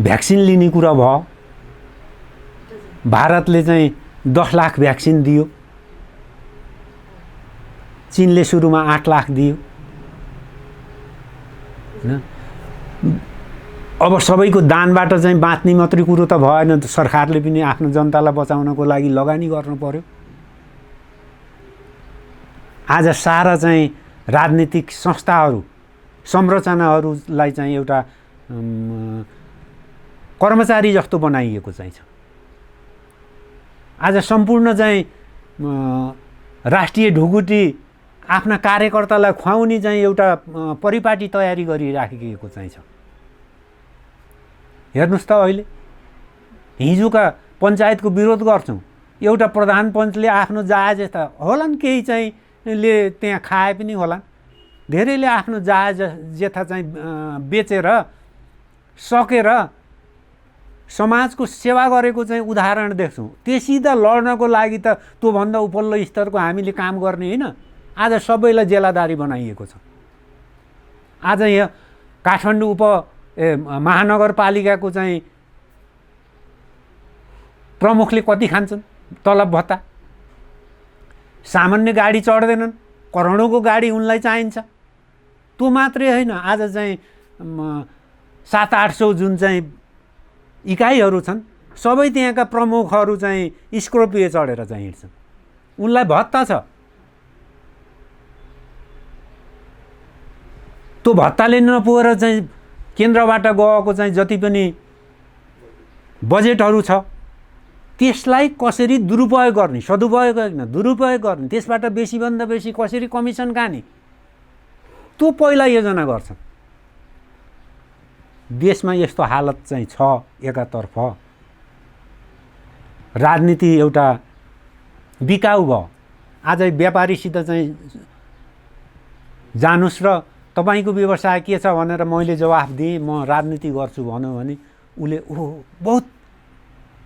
भ्याक्सिन लिने कुरा भयो, भारतले चाहिँ 10 लाख भ्याक्सिन दियो, चीनले सुरुमा 8 लाख दियो हैन। अब सबैको दानबाट चाहिँ बाँच्ने मात्रै कुरो त भएन, सरकारले पनि आफ्नो जनतालाई बचाउनको लागि लगानी गर्नु पर्यो। आज सारा चाहिँ राजनीतिक संस्थाहरू संरचनाहरूलाई चाहिँ एउटा कर्मचारी जस्तो बनाइएको चाहिँ छ। आज सम्पूर्ण चाहिँ राष्ट्रिय ढुकुटी आफ्ना कार्यकर्तालाई खुवाउने चाहिँ एउटा परिपाटी तयारी गरिराखेको चाहिँ छ। हेर्नुस् त, अहिले हिजोका पञ्चायतको विरोध गर्छौँ, एउटा प्रधान पञ्चले आफ्नो जहाज यता होलान्, केही चाहिँ ले त्यहाँ खाए पनि होलान्, धेरैले आफ्नो जहाज जेथा चाहिँ बेचेर सकेर समाजको सेवा गरेको चाहिँ उदाहरण देख्छौँ। त्यससित लड्नको लागि त त्योभन्दा उपल्लो स्तरको हामीले काम गर्ने होइन। आज सबैलाई जेलादारी बनाइएको छ। आज यहाँ काठमाडौँ महानगरपालिकाको चाहिँ प्रमुखले कति खान्छन् तलब भत्ता? सामान्य गाडी चढ्दैनन्, करोडौँको गाडी उनलाई चाहिन्छ। त्यो मात्रै होइन, आज चाहिँ 700-800 जुन चाहिँ इकाइहरू छन् सबै त्यहाँका प्रमुखहरू चाहिँ स्कर्पियो चढेर चाहिँ हिँड्छन्, उनलाई भत्ता छ। त्यो भत्ताले नपुगेर चाहिँ केन्द्रबाट गएको चाहिँ जति पनि बजेटहरू छ त्यसलाई कसरी दुरुपयोग गर्ने, सदुपयोग होइन दुरुपयोग गर्ने, त्यसबाट बेसीभन्दा बेसी कसरी कमिसन खाने, त्यो पहिला योजना गर्छन्। देशमा यस्तो हालत चाहिँ छ। एकातर्फ राजनीति एउटा बिकाउ भयो। आज व्यापारीसित चाहिँ जानुस् र तपाईँको व्यवसाय के छ भनेर मैले जवाफ दिएँ, म राजनीति गर्छु भन्यो भने उसले ओहो बहुत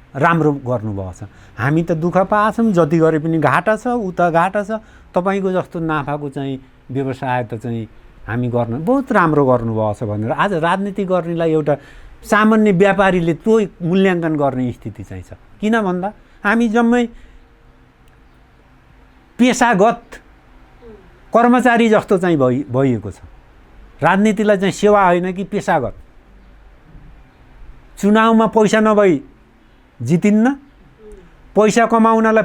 राम्रो गर्नुभएको छ, हामी त दुःख पाछौँ, जति गरे पनि घाटा छ, उता घाटा छ, तपाईँको जस्तो नाफाको चाहिँ व्यवसाय त चाहिँ हामी गर्न बहुत राम्रो गर्नुभएको छ भनेर आज राजनीति गर्नेलाई एउटा सामान्य व्यापारीले त्यो मूल्याङ्कन गर्ने स्थिति चाहिँ छ। किन भन्दा हामी जम्मै पेसागत कर्मचारी जस्तो चाहिँ भइएको छ। राजनीतिलाई चाहिँ सेवा होइन कि पेसागत। चुनावमा पैसा नभई जितिन्न, पैसा कमाउनलाई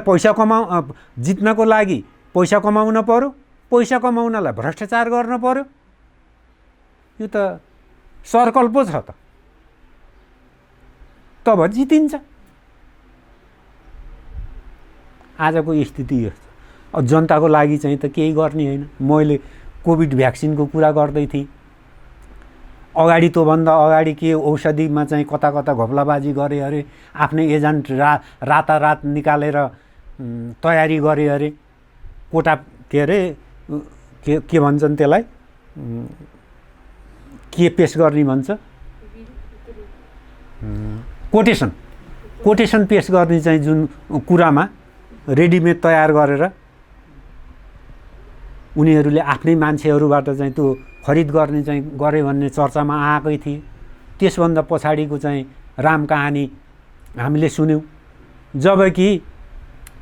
जित्नको लागि पैसा कमाउन पर्यो, पैसा कमाउनलाई भ्रष्टाचार गर्न पर्यो। यो त सर्कल पो छ त, तब जितिन्छ। आजको स्थिति यस्तो। अब जनताको लागि चाहिँ त केही गर्ने होइन। मैले कोभिड भ्याक्सिनको कुरा गर्दै थिएँ, अगाडि त्योभन्दा अगाडि के औषधिमा चाहिँ कता कता घोप्लाबाजी गरे अरे, आफ्नै एजेन्ट रातारात निकालेर तयारी गरे अरे, कोटा के अरे के भन्छन् त्यसलाई, के पेस गर्ने भन्छ, कोटेसन पेस गर्ने चाहिँ जुन कुरामा रेडिमेड तयार गरेर उनीहरूले आफ्नै मान्छेहरूबाट चाहिँ त्यो खरिद गर्ने चाहिँ गरे भन्ने चर्चामा आएकै थिए। त्यसभन्दा पछाडिको चाहिँ राम कहानी हामीले सुन्यौँ, जबकि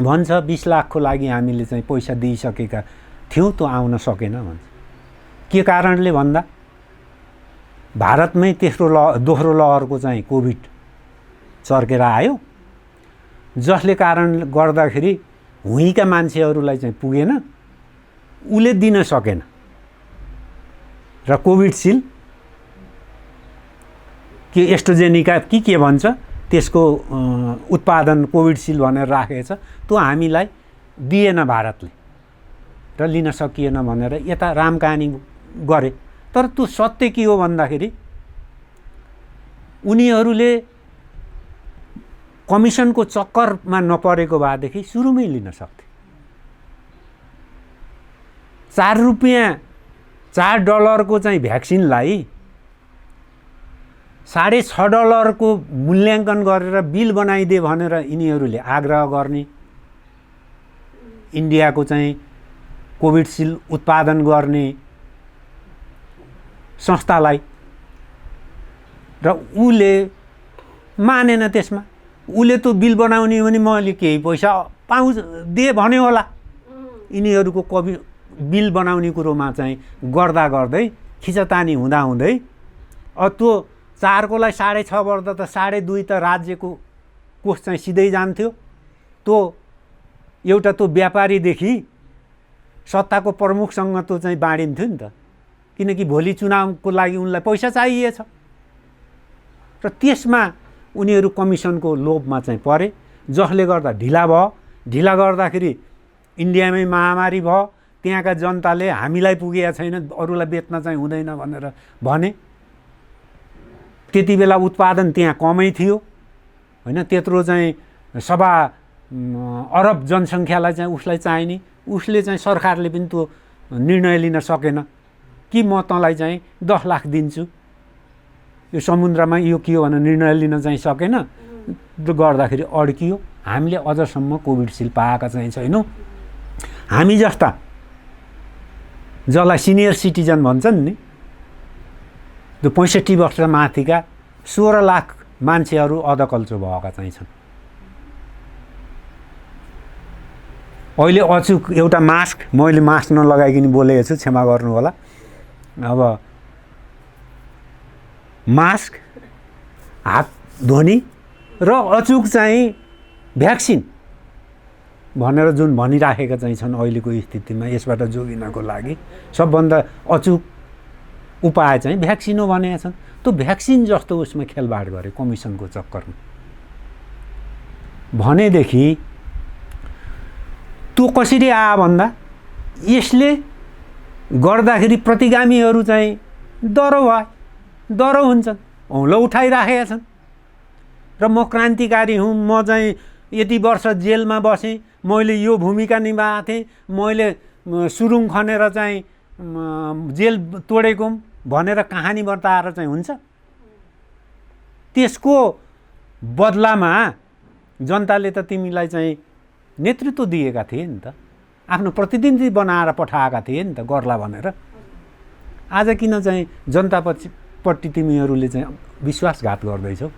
भन्छ 20 लाखको लागि हामीले चाहिँ पैसा दिइसकेका थियौँ, त्यो आउन सकेन भन्छ। के कारणले भन्दा भारतमै तेस्रो दोस्रो लहरको चाहिँ कोभिड चर्केर आयो, जसले कारण गर्दाखेरि हुँका मान्छेहरूलाई चाहिँ पुगेन, उसले दिन सकेन र कोभिडसिल्ड के एस्ट्रोजेनिका के भन्छ त्यसको उत्पादन कोभिडसिल्ड भनेर राखेको छ, त्यो हामीलाई दिएन भारतले र लिन सकिएन भनेर यता राम कहानी गरे। तर त्यो सत्य के हो भन्दाखेरि उनीहरूले कमिसनको चक्करमा नपरेको भएदेखि सुरुमै लिन सक्थे। $4 को चाहिँ भ्याक्सिनलाई $6.5 को मूल्याङ्कन गरेर बिल बनाइदिए भनेर यिनीहरूले आग्रह गर्ने, इन्डियाको चाहिँ कोभिडसिल्ड उत्पादन गर्ने संस्थालाई, र उसले मानेन। त्यसमा उसले त्यो बिल बनाउने भने मैले केही पैसा दिए भन्यो होला। यिनीहरूको कोभिड बिल बनाउने कुरोमा चाहिँ गर्दा गर्दै खिचतानी हुँदै त्यो 4 को लाई 6.5 गर्दा त 2.5 त राज्यको कोष चाहिँ सिधै जान्थ्यो। त्यो एउटा त्यो व्यापारीदेखि सत्ताको प्रमुखसँग त्यो चाहिँ बाँडिन्थ्यो नि त, किनकि भोलि चुनावको लागि उनलाई पैसा चाहिएछ। र त्यसमा उनीहरू कमिसनको लोभमा चाहिँ परे, जसले गर्दा ढिला भयो। ढिला गर्दाखेरि इन्डियामै महामारी भयो, त्यहाँका जनताले हामीलाई पुगेको छैन, अरूलाई बेच्न चाहिँ हुँदैन भनेर भने। त्यति बेला उत्पादन त्यहाँ कमै थियो होइन, त्यत्रो चाहिँ 1.25 अरब जनसङ्ख्यालाई चाहिँ उसलाई चाहिने, उसले चाहिँ सरकारले पनि त्यो निर्णय लिन सकेन कि म तँलाई चाहिँ 10 लाख दिन्छु, यो समुद्रमा यो के हो भनेर निर्णय लिन चाहिँ सकेन। गर्दाखेरि अड्कियो। हामीले अझसम्म कोभिडसिल्ड पाएका चाहिँ छैनौँ। हामी जस्ता जसलाई सिनियर सिटिजन भन्छन् नि, त्यो 65 वर्ष माथिका 16 लाख मान्छेहरू अधकल्चो भएका चाहिँ छन्। अहिले अचुक एउटा मास्क, मैले मास्क नलगाइकन बोलेको छु, क्षमा गर्नु होला। अब मास्क, हात धोनी र अचुक चाहिँ भ्याक्सिन भनेर जुन भनिराखेका चाहिँ छन् अहिलेको स्थितिमा, यसबाट जोगिनको लागि सबभन्दा अचुक उपाय चाहिँ भ्याक्सिन हो भनेका छन्। त्यो भ्याक्सिन जस्तो उसमा खेलबाड गरे कमिसनको चक्करमा भनेदेखि त्यो कसरी आयो भन्दा यसले गर्दाखेरि प्रतिगामीहरू चाहिँ डरो हुन्छन्, औँलो उठाइराखेका छन्। र म क्रान्तिकारी हुँ, म चाहिँ यति वर्ष जेलमा बसेँ, मैले यो भूमिका निभाएको थिएँ, मैले सुरुङ खनेर चाहिँ जेल तोडेको भनेर कहानी बताएर चाहिँ हुन्छ? त्यसको बदलामा जनताले त तिमीलाई चाहिँ नेतृत्व दिएका थिए नि त, आफ्नो प्रतिनिधि बनाएर पठाएका थिए नि त गर्ला भनेर। आज किन चाहिँ जनतापट्टि तिमीहरूले चाहिँ विश्वासघात गर्दैछौ?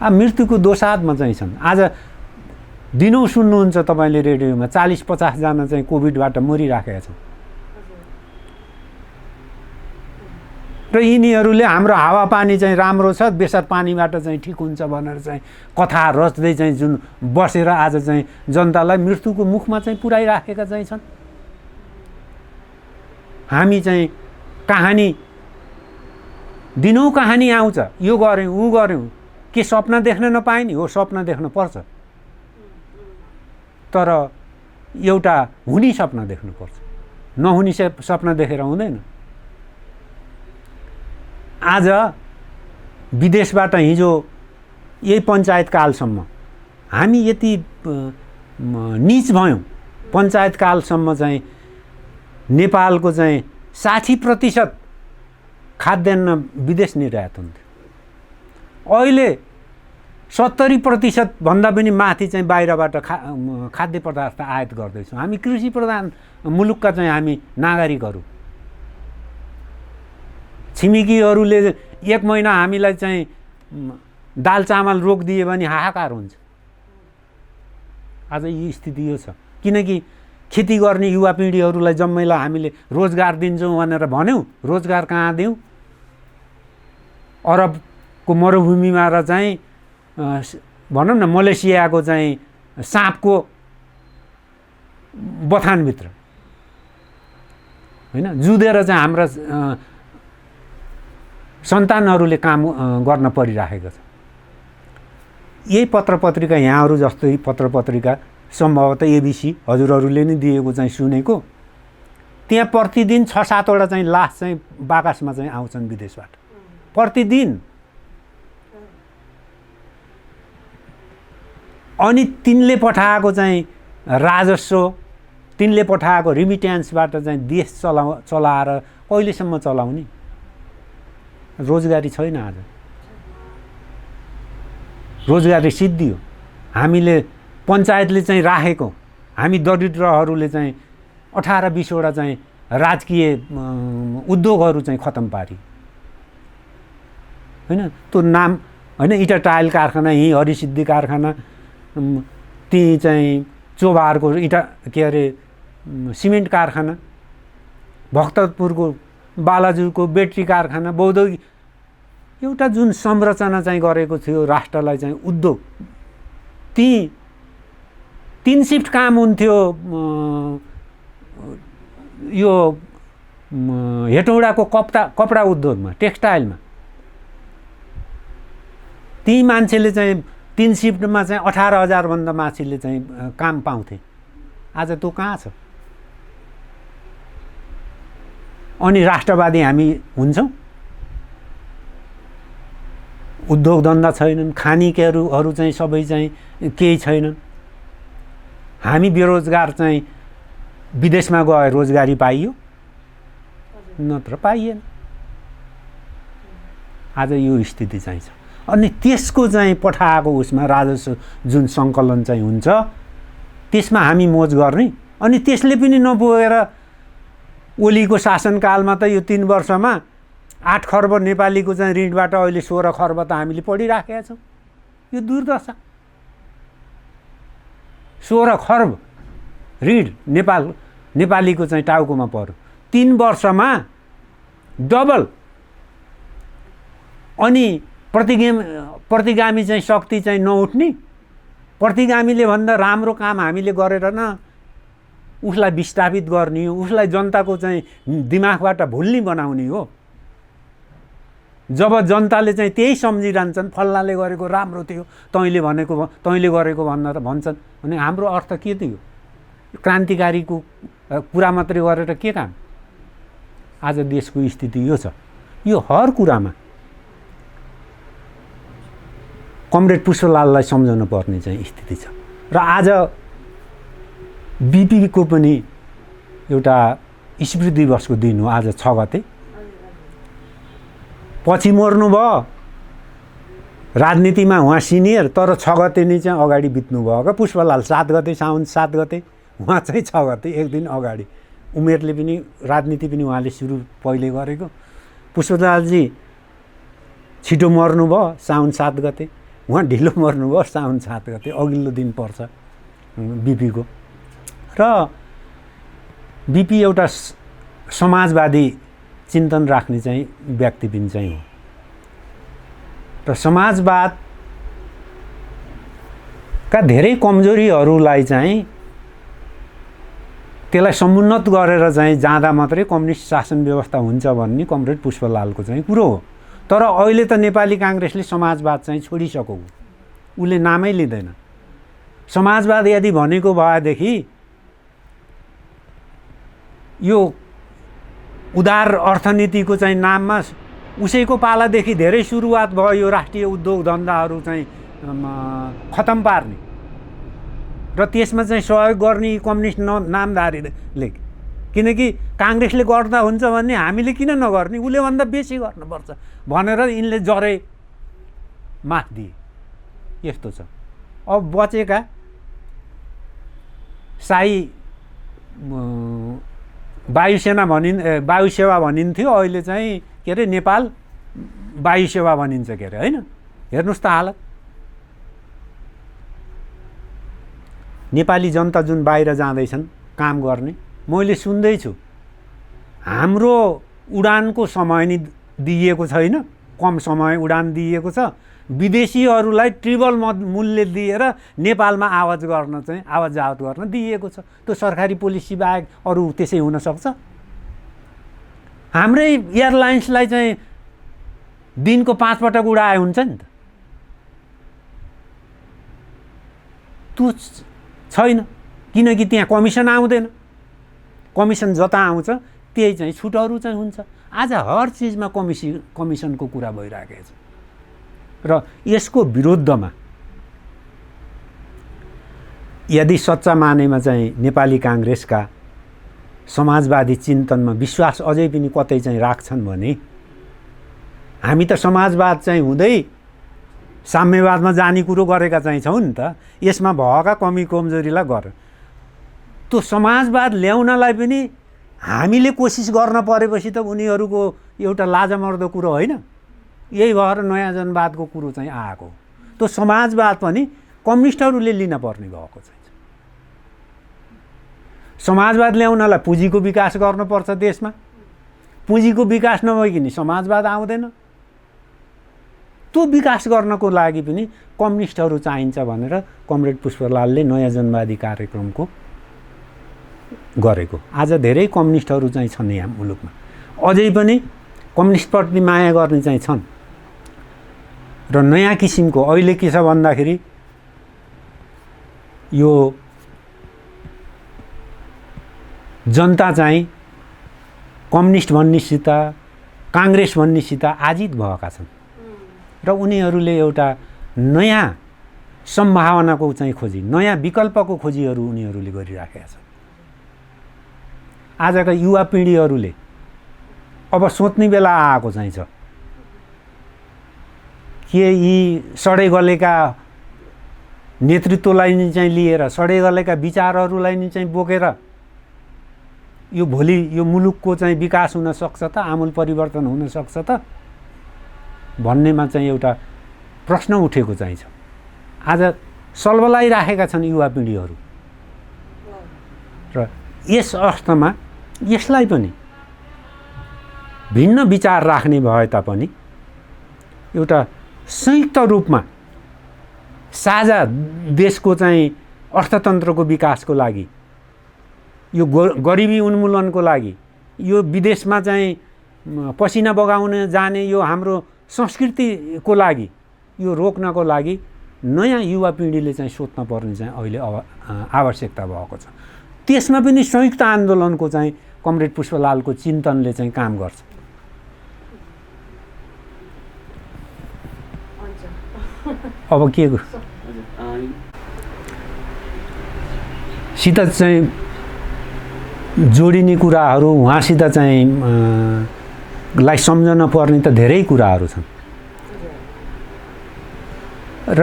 मृत्युको दोसाधमा चाहिँ छन्। आज दिनौँ सुन्नुहुन्छ तपाईँले रेडियोमा 40-50 जना चाहिँ कोभिडबाट मरिराखेका छन्। र यिनीहरूले हाम्रो हावापानी चाहिँ राम्रो छ, बेसार पानीबाट चाहिँ ठिक हुन्छ भनेर चाहिँ कथा रच्दै चाहिँ जुन बसेर आज चाहिँ जनतालाई मृत्युको मुखमा चाहिँ पुर्याइराखेका चाहिँ छन्। हामी चाहिँ कहानी दिनौँ कहानी आउँछ, यो गऱ्यौँ ऊ गऱ्यौँ, के सपना देख्न नपाइने हो? सपना देख्न पर्छ, तर एउटा हुने सपना देख्नुपर्छ, नहुने सपना देखेर हुँदैन। आज विदेशबाट हिजो यही पञ्चायत कालसम्म हामी यति नीच भयौँ। पञ्चायत कालसम्म चाहिँ नेपालको चाहिँ 60% खाद्यान्न विदेश निर्यात हुन्थ्यो। अहिले 70% भन्दा पनि माथि चाहिँ बाहिरबाट खाद्य पदार्थ आयात गर्दैछौँ। हामी कृषि प्रधान मुलुकका चाहिँ हामी नागरिकहरू। छिमेकीहरूले 1 महिना हामीलाई चाहिँ दाल चामल रोकिदिए भने हाहाकार हुन्छ। आज यो स्थिति यो छ, किनकि खेती गर्ने युवा पिँढीहरूलाई जम्मैलाई हामीले रोजगार दिन्छौँ भनेर भन्यौँ, रोजगार कहाँ दिउँ? अरबको मरुभूमिमा र चाहिँ भनौँ न मलेसियाको चाहिँ साँपको बथानभित्र होइन जुधेर चाहिँ हाम्रा सन्तानहरूले काम गर्न परिराखेको छ। यही पत्रपत्रिका, यहाँहरू जस्तै पत्रपत्रिका, सम्भवतः एबिसी हजुरहरूले नै दिएको चाहिँ सुनेको, त्यहाँ प्रतिदिन 6-7 वटा चाहिँ लास चाहिँ बाकसमा चाहिँ आउँछन् विदेशबाट प्रतिदिन। अनि तिनले पठाएको चाहिँ राजस्व, तिनले पठाएको रिमिट्यान्सबाट चाहिँ देश चलाएर कहिलेसम्म चलाउने? रोजगारी छैन। आज रोजगारी सिद्धियो। हामीले पञ्चायतले चाहिँ राखेको, हामी दरिद्रहरूले चाहिँ 18-20 वटा चाहिँ राजकीय उद्योगहरू चाहिँ खतम पारी होइन। त्यो नाम होइन, इटा टाइल कारखाना, यहीँ हरिसिद्धि कारखाना, ती चाहिँ चोभारको इटा के अरे सिमेन्ट कारखाना, भक्तपुरको बालाजुको ब्याट्री कारखाना, बौद्धिक एउटा जुन संरचना चाहिँ गरेको थियो राष्ट्रलाई चाहिँ उद्योग, ती 3 शिफ्ट काम हुन्थ्यो। यो हेटौडाको कपडा उद्योगमा, टेक्सटाइलमा ती मान्छेले चाहिँ 3 शिफ्टमा चाहिँ 18,000 भन्दा मान्छेले चाहिँ काम पाउँथे। आज त्यो कहाँ छ? अनि राष्ट्रवादी हामी हुन्छौँ? उद्योग धन्दा छैनन्, खानीकेहरू चाहिँ सबै चाहिँ केही छैनन्। हामी बेरोजगार चाहिँ विदेशमा गए रोजगारी पाइयो, नत्र पाइएन। आज यो स्थिति चाहिँ छ। अनि त्यसको चाहिँ पठाएको उसमा राजस्व जुन सङ्कलन चाहिँ हुन्छ त्यसमा हामी मोज गर्ने, अनि त्यसले पनि नपुगेर ओलीको शासनकालमा त यो 3 वर्षमा 8 खर्ब नेपालीको चाहिँ ऋणबाट अहिले 16 खर्ब त हामीले पढिराखेका छौँ। यो दुर्दशा। 16 खर्ब ऋण नेपालीको चाहिँ टाउकोमा पर्यो 3 वर्षमा, डबल। अनि प्रतिगामी चाहिँ शक्ति चाहिँ नउठ्ने, प्रतिगामीले भन्दा राम्रो काम हामीले गरेर न उसलाई विस्थापित गर्ने हो, उसलाई जनताको चाहिँ दिमागबाट भुल्ने बनाउने हो। जब जनताले चाहिँ त्यही सम्झिरहन्छन्, फल्लाले गरेको राम्रो थियो, तैँले गरेको भन्छन् भने हाम्रो अर्थ के थियो? क्रान्तिकारीको कुरा मात्रै गरेर के काम? आज देशको स्थिति यो छ। यो हर कुरामा कमरेड पुष्पलाललाई सम्झाउनु पर्ने चाहिँ स्थिति छ। र आज बिपीको पनि एउटा स्मृति दिवसको दिन हो। आज 6 गते पछि मर्नु भयो, राजनीतिमा उहाँ सिनियर, तर 6 गते नै चाहिँ अगाडि बित्नु भयो क्या पुष्पलाल। 7 गते साउन 7 गते, उहाँ चाहिँ 6 गते, एक दिन अगाडि। उमेरले पनि राजनीति पनि उहाँले सुरु पहिले गरेको। पुष्पलालजी छिटो मर्नुभयो साउन 7 गते, उहाँ ढिलो मर्नुभयो साउन 7 गते, अघिल्लो दिन पर्छ बिपीको। र बिपी एउटा समाजवादी चिन्तन राख्ने चाहिँ व्यक्ति पनि चाहिँ हो। र समाजवादका धेरै कमजोरीहरूलाई चाहिँ त्यसलाई समुन्नत गरेर चाहिँ जाँदा मात्रै कम्युनिस्ट शासन व्यवस्था हुन्छ भन्ने कमरेड पुष्पलालको चाहिँ कुरो हो। तर अहिले त नेपाली काङ्ग्रेसले समाजवाद चाहिँ छोडिसकेको, उसले नामै लिँदैन। समाजवाद यदि भनेको भएदेखि यो उदार अर्थनीतिको चाहिँ नाममा उसैको पालादेखि धेरै सुरुवात भयो यो राष्ट्रिय उद्योग धन्दाहरू चाहिँ खतम पार्ने र त्यसमा चाहिँ सहयोग गर्ने कम्युनिस्ट नामधारीले। किनकि काङ्ग्रेसले गर्दा हुन्छ भने हामीले किन नगर्ने, उसले भन्दा बेसी गर्नुपर्छ भनेर यिनले जरे माथ दिए। यस्तो छ। अब बचेका शाही वायुसेना वायुसेवा भनिन्थ्यो, अहिले चाहिँ के अरे नेपाल वायुसेवा भनिन्छ के अरे, होइन? हेर्नुहोस् त हालत। नेपाली जनता जुन बाहिर जाँदैछन् काम गर्ने, मैले सुन्दैछु हाम्रो उडानको समय नि दिइएको छैन, कम समय उडान दिइएको छ। विदेशीहरूलाई ट्रिपल मूल्य दिएर नेपालमा आवाज जावत गर्न दिइएको छ। त्यो सरकारी पोलिसी बाहेक अरू त्यसै हुन सक्छ? हाम्रै एयरलाइन्सलाई चाहिँ दिनको 5 पटक उडाए हुन्छ नि त। त्यो छैन, किनकि त्यहाँ कमिसन आउँदैन। कमिसन जता आउँछ त्यही चाहिँ छुटहरू चाहिँ हुन्छ। आज हर चिजमा कमिसनको कुरा भइरहेको छ। र यसको विरुद्धमा यदि सच्चा मानेमा चाहिँ नेपाली काङ्ग्रेसका समाजवादी चिन्तनमा विश्वास अझै पनि कतै चाहिँ राख्छन् भने हामी त समाजवाद चाहिँ हुँदै साम्यवादमा जाने कुरो गरेका चाहिँ छौँ नि त। यसमा भएका कमी कमजोरीलाई गर। त्यो समाजवाद ल्याउनलाई पनि हामीले कोसिस गर्न परेपछि त उनीहरूको एउटा लाजमर्दो कुरो होइन। यही भएर नयाँ जनवादको कुरो चाहिँ आएको। त्यो समाजवाद पनि कम्युनिस्टहरूले लिन पर्ने भएको चाहिँ। समाजवाद ल्याउनलाई पुँजीको विकास गर्नुपर्छ देशमा। पुँजीको विकास नभइकन समाजवाद आउँदैन। त्यो विकास गर्नको लागि पनि कम्युनिस्टहरू चाहिन्छ भनेर कमरेड पुष्पलालले नयाँ जनवादी कार्यक्रमको गरेको। आज धेरै कम्युनिस्टहरू चाहिँ छन् यहाँ मुलुकमा, अझै पनि कम्युनिस्टप्रति माया गर्ने चाहिँ छन्। र नयाँ किसिमको अहिले के छ भन्दाखेरि यो जनता चाहिँ कम्युनिस्ट भन्नेसित काङ्ग्रेस भन्नेसित आजित भएका छन् र उनीहरूले एउटा नयाँ सम्भावनाको चाहिँ खोजी, नयाँ विकल्पको खोजीहरू उनीहरूले गरिराखेका छन्। आजका युवा पिँढीहरूले अब सोच्ने बेला आएको चाहिँ छ के यी सडे गलेका नेतृत्वलाई नि चाहिँ लिएर, सडे गलेका विचारहरूलाई नि चाहिँ बोकेर यो भोलि यो मुलुकको चाहिँ विकास हुन सक्छ त, आमूल परिवर्तन हुन सक्छ त भन्नेमा चाहिँ एउटा प्रश्न उठेको चाहिँ छ। आज सल्बलाइराखेका छन् युवा पिँढीहरू र यस अवस्थामा यसलाई पनि भिन्न विचार राख्ने भए तापनि एउटा संयुक्त रूपमा साझा देशको चाहिँ अर्थतन्त्रको विकासको लागि, यो गरिबी उन्मूलनको लागि, यो विदेशमा चाहिँ पसिना बगाउन जाने यो हाम्रो संस्कृतिको लागि, यो रोक्नको लागि नयाँ युवा पिँढीले चाहिँ सोच्न पर्ने चाहिँ अहिले आवश्यकता भएको छ। त्यसमा पनि संयुक्त आन्दोलनको चाहिँ कमरेड पुष्पलालको चिन्तनले चाहिँ काम गर्छ। अब के सित चाहिँ जोडिने कुराहरू उहाँसित चाहिँ लाई सम्झन पर्ने त धेरै कुराहरू छन् र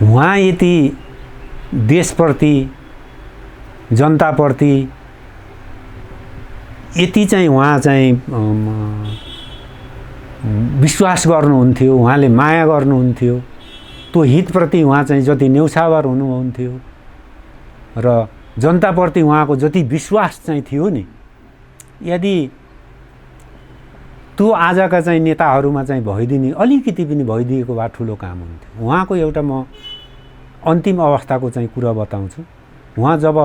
उहाँ यति देशप्रति जनताप्रति यति चाहिँ उहाँ चाहिँ विश्वास गर्नुहुन्थ्यो, उहाँले माया गर्नुहुन्थ्यो, त्यो हितप्रति उहाँ चाहिँ जति न्यौछावर हुनुहुन्थ्यो र जनताप्रति उहाँको जति विश्वास चाहिँ थियो नि, यदि त्यो आजका चाहिँ नेताहरूमा चाहिँ भइदिने अलिकति पनि भइदिएको भए ठुलो काम हुन्थ्यो। उहाँको एउटा म अन्तिम अवस्थाको चाहिँ कुरा बताउँछु। उहाँ जब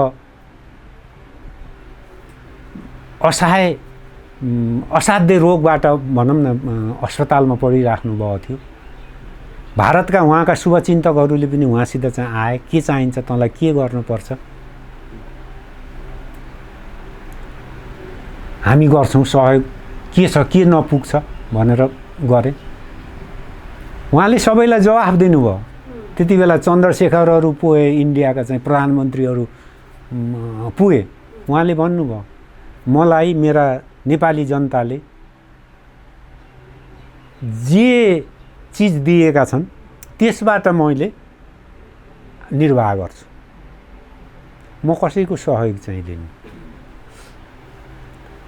असाध्य रोगबाट भनौँ न अस्पतालमा पडिराख्नु भएको थियो, भारतका उहाँका शुभचिन्तकहरूले पनि उहाँसित चाहिँ आए, के चाहिन्छ तँलाई, के गर्नुपर्छ, हामी गर्छौँ सहयोग, के छ के नपुग्छ भनेर गरे। उहाँले सबैलाई जवाफ दिनुभयो। त्यति बेला चन्द्रशेखरहरू पुगे, इन्डियाका चाहिँ प्रधानमन्त्रीहरू पुगे। उहाँले भन्नुभयो मलाई मेरा नेपाली जनताले जे चिज दिएका छन् त्यसबाट मैले निर्वाह गर्छु, म कसैको सहयोग चाहिँ लिनु,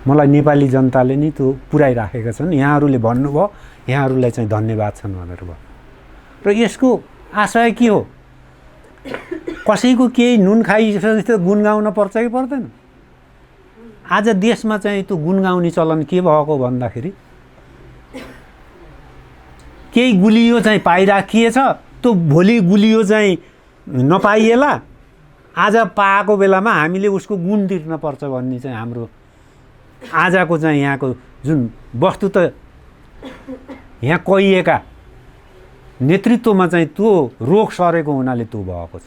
मलाई नेपाली जनताले नि त्यो पुर्याइराखेका छन्, यहाँहरूले भन्नुभयो, यहाँहरूलाई चाहिँ धन्यवाद छन् भनेर भयो। र यसको आशय के हो, कसैको केही नुन खाइसकेपछि त गुनगाउन पर्छ कि पर्दैन? आज देशमा चाहिँ त्यो गुनगाउने चलन के भएको भन्दाखेरि केही गुलियो चाहिँ पाइराखिएछ, त्यो भोलि गुलियो चाहिँ नपाइएला, आज पाएको बेलामा हामीले उसको गुण तिर्न पर्छ भन्ने चाहिँ हाम्रो आजको चाहिँ यहाँको जुन वस्तु त यहाँ कहिएका नेतृत्वमा चाहिँ त्यो रोग सरेको हुनाले त्यो भएको छ।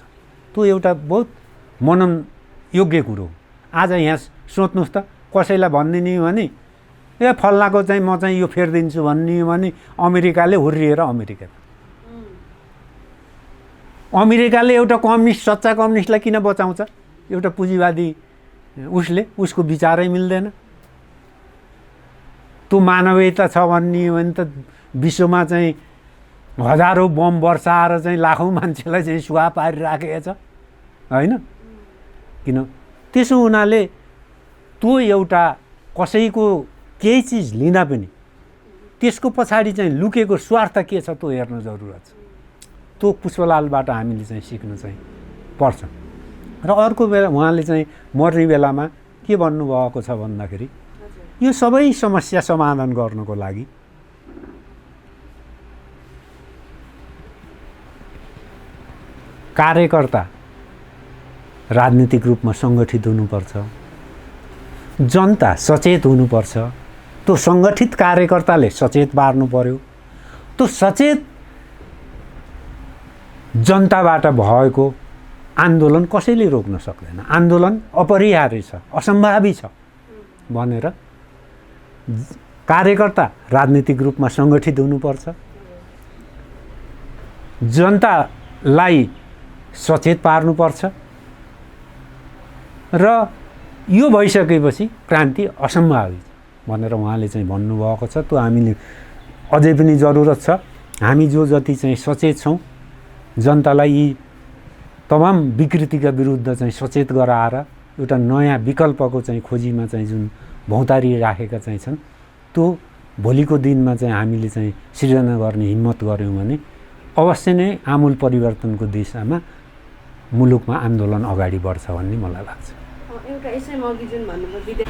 त्यो एउटा बहुत मनन योग्य कुरो हो। आज यहाँ सोच्नुहोस् त, कसैलाई भनिदिने भने ए फल्लाको चाहिँ म चाहिँ यो फेरिदिन्छु भन्ने भने अमेरिकाले हुर्रिएर अमेरिकाले एउटा कम्युनिस्ट, सच्चा कम्युनिस्टलाई किन बचाउँछ? एउटा पुँजीवादी उसले, उसको विचारै मिल्दैन। त्यो मानवीयता छ भन्ने भने त विश्वमा चाहिँ हजारौँ बम बर्साएर चाहिँ लाखौँ मान्छेलाई चाहिँ सुहा पारिराखेको छ होइन? किन त्यसो हुनाले त्यो एउटा कसैको केही चिज लिँदा पनि त्यसको पछाडि चाहिँ लुकेको स्वार्थ के छ त्यो हेर्नु जरुरत छ। त्यो पुष्पलालबाट हामीले चाहिँ सिक्नु चाहिँ पर्छ। र अर्को बेला उहाँले चाहिँ मर्ने बेलामा के भन्नुभएको छ भन्दाखेरि यो सबै समस्या समाधान गर्नको लागि कार्यकर्ता राजनीतिक रूपमा सङ्गठित हुनुपर्छ, जनता सचेत हुनुपर्छ, त्यो सङ्गठित कार्यकर्ताले सचेत पार्नु पर्यो। त्यो सचेत जनताबाट भएको आन्दोलन कसैले रोक्न सक्दैन। आन्दोलन अपरिहार्य छ, असम्भावी छ भनेर कार्यकर्ता राजनीतिक रूपमा सङ्गठित हुनुपर्छ, जनतालाई सचेत पार्नुपर्छ र यो भइसकेपछि क्रान्ति असम्भावी भनेर उहाँले चाहिँ भन्नुभएको छ। त्यो हामीले अझै पनि जरुरत छ। हामी जो जति चाहिँ सचेत छौँ, जनतालाई यी तमाम विकृतिका विरुद्ध चाहिँ सचेत गराएर एउटा नयाँ विकल्पको चाहिँ खोजीमा चाहिँ जुन भौतारी राखेका चाहिँ छन् त्यो भोलिको दिनमा चाहिँ हामीले चाहिँ सृजना गर्ने हिम्मत गऱ्यौँ भने अवश्य नै आमूल परिवर्तनको दिशामा मुलुकमा आन्दोलन अगाडि बढ्छ भन्ने मलाई लाग्छ। एउटा यसैमा अघि जुन भन्नुभयो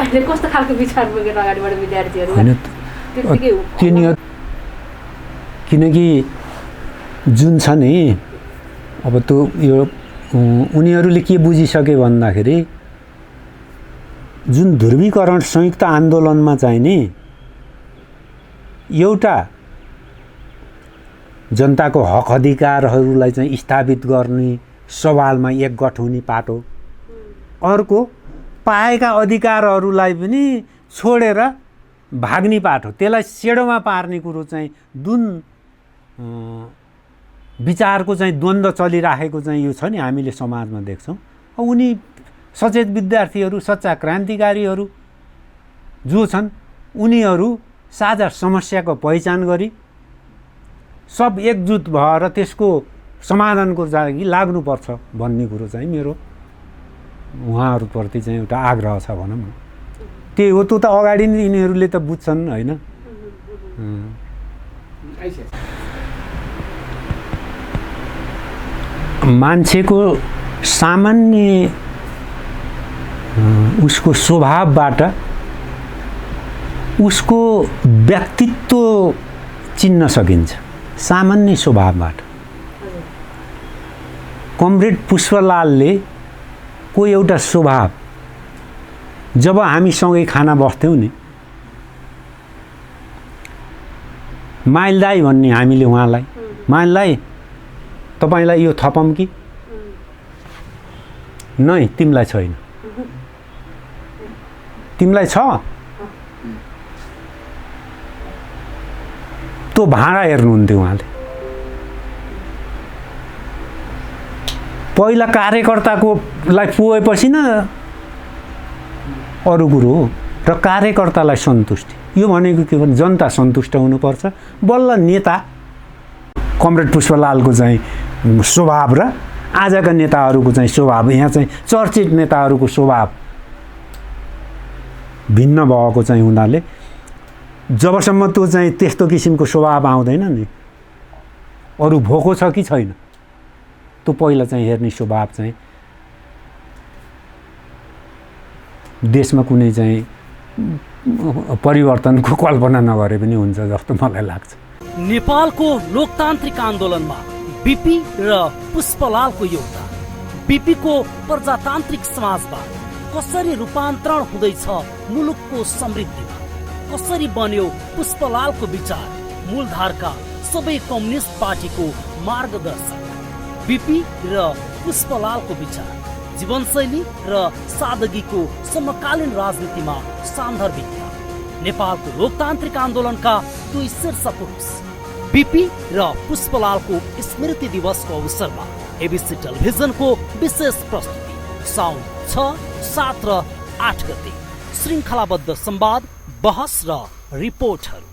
अहिले कस्तो खालको विचार बोकेर अगाडि बढ्ने विद्यार्थीहरू होइन तिनीहरू किनकि जुन छ नि अब त्यो यो उनीहरूले के बुझिसके भन्दाखेरि जुन ध्रुवीकरण संयुक्त आन्दोलनमा चाहिँ नि एउटा जनताको हक अधिकारहरूलाई चाहिँ स्थापित गर्ने सवालमा एकगठ हुने पाटो, अर्को पाएका अधिकारहरूलाई पनि छोडेर भाग्ने पाटो, त्यसलाई सेडोमा पार्ने कुरो चाहिँ जुन विचारको चाहिँ द्वन्द्व चलिराखेको चाहिँ यो छ नि हामीले समाजमा देख्छौँ। उनी सचेत विद्यार्थीहरू सच्चा क्रान्तिकारीहरू जो छन् उनीहरू साझा समस्याको पहिचान गरी सब एकजुट भएर त्यसको समाधानको लागि लाग्नुपर्छ भन्ने कुरो चाहिँ मेरो उहाँहरूप्रति चाहिँ एउटा आग्रह छ भनौँ न। त्यही हो, त्यो त अगाडि नै यिनीहरूले त बुझ्छन् होइन। मान्छेको सामान्य उसको स्वभावबाट उसको व्यक्तित्व चिन्न सकिन्छ, सामान्य स्वभावबाट। कमरेड पुष्पलालले को एउटा स्वभाव जब हामी सँगै खाना बस्थ्यौँ नि, माइल दाई भन्ने हामीले उहाँलाई, माइल दाई तपाईलाई यो थपम कि नै, तिमीलाई छैन, तिमीलाई छ, त्यो भाँडा हेर्नुहुन्थ्यो उहाँले। पहिला कार्यकर्ताकोलाई पुगेपछि न अरू कुरो हो, र कार्यकर्तालाई सन्तुष्टि, यो भनेको के भने जनता सन्तुष्ट हुनुपर्छ। बल्ल नेता कमरेड पुष्पलालको चाहिँ स्वभाव र आजका नेताहरूको चाहिँ स्वभाव, यहाँ चाहिँ चर्चित नेताहरूको स्वभाव भिन्न भएको चाहिँ हुनाले जबसम्म त्यो चाहिँ त्यस्तो किसिमको स्वभाव आउँदैन नि, अरू भोको छ कि छैन त्यो पहिला चाहिँ हेर्ने स्वभाव चाहिँ देशमा कुनै चाहिँ परिवर्तनको कल्पना नगरे पनि हुन्छ जस्तो मलाई लाग्छ। नेपालको लोकतान्त्रिक आन्दोलनमा बीपी र पुष्पलालको योगदान, बीपीको प्रजातान्त्रिक समाजवाद कसरी रूपान्तरण हुँदैछ मुलुकको समृद्धिमा, कसरी बन्यो पुष्पलालको विचार मूलधारका सबै कम्युनिस्ट पार्टीको मार्गदर्शक। बीपी र पुष्पलालको विचार जीवनशैली र सादगीको समकालीन राजनीतिमा सान्दर्भिकता, नेपालको लोकतान्त्रिक आन्दोलनका दुई शीर्ष पुरुष बीपी र पुष्पलालको स्मृति दिवसको अवसरमा एबीसी टेलिभिजनको विशेष प्रस्तुति साउन 6, 7 र 8 गते श्रृङ्खलाबद्ध संवाद, बहस र रिपोर्टहरू।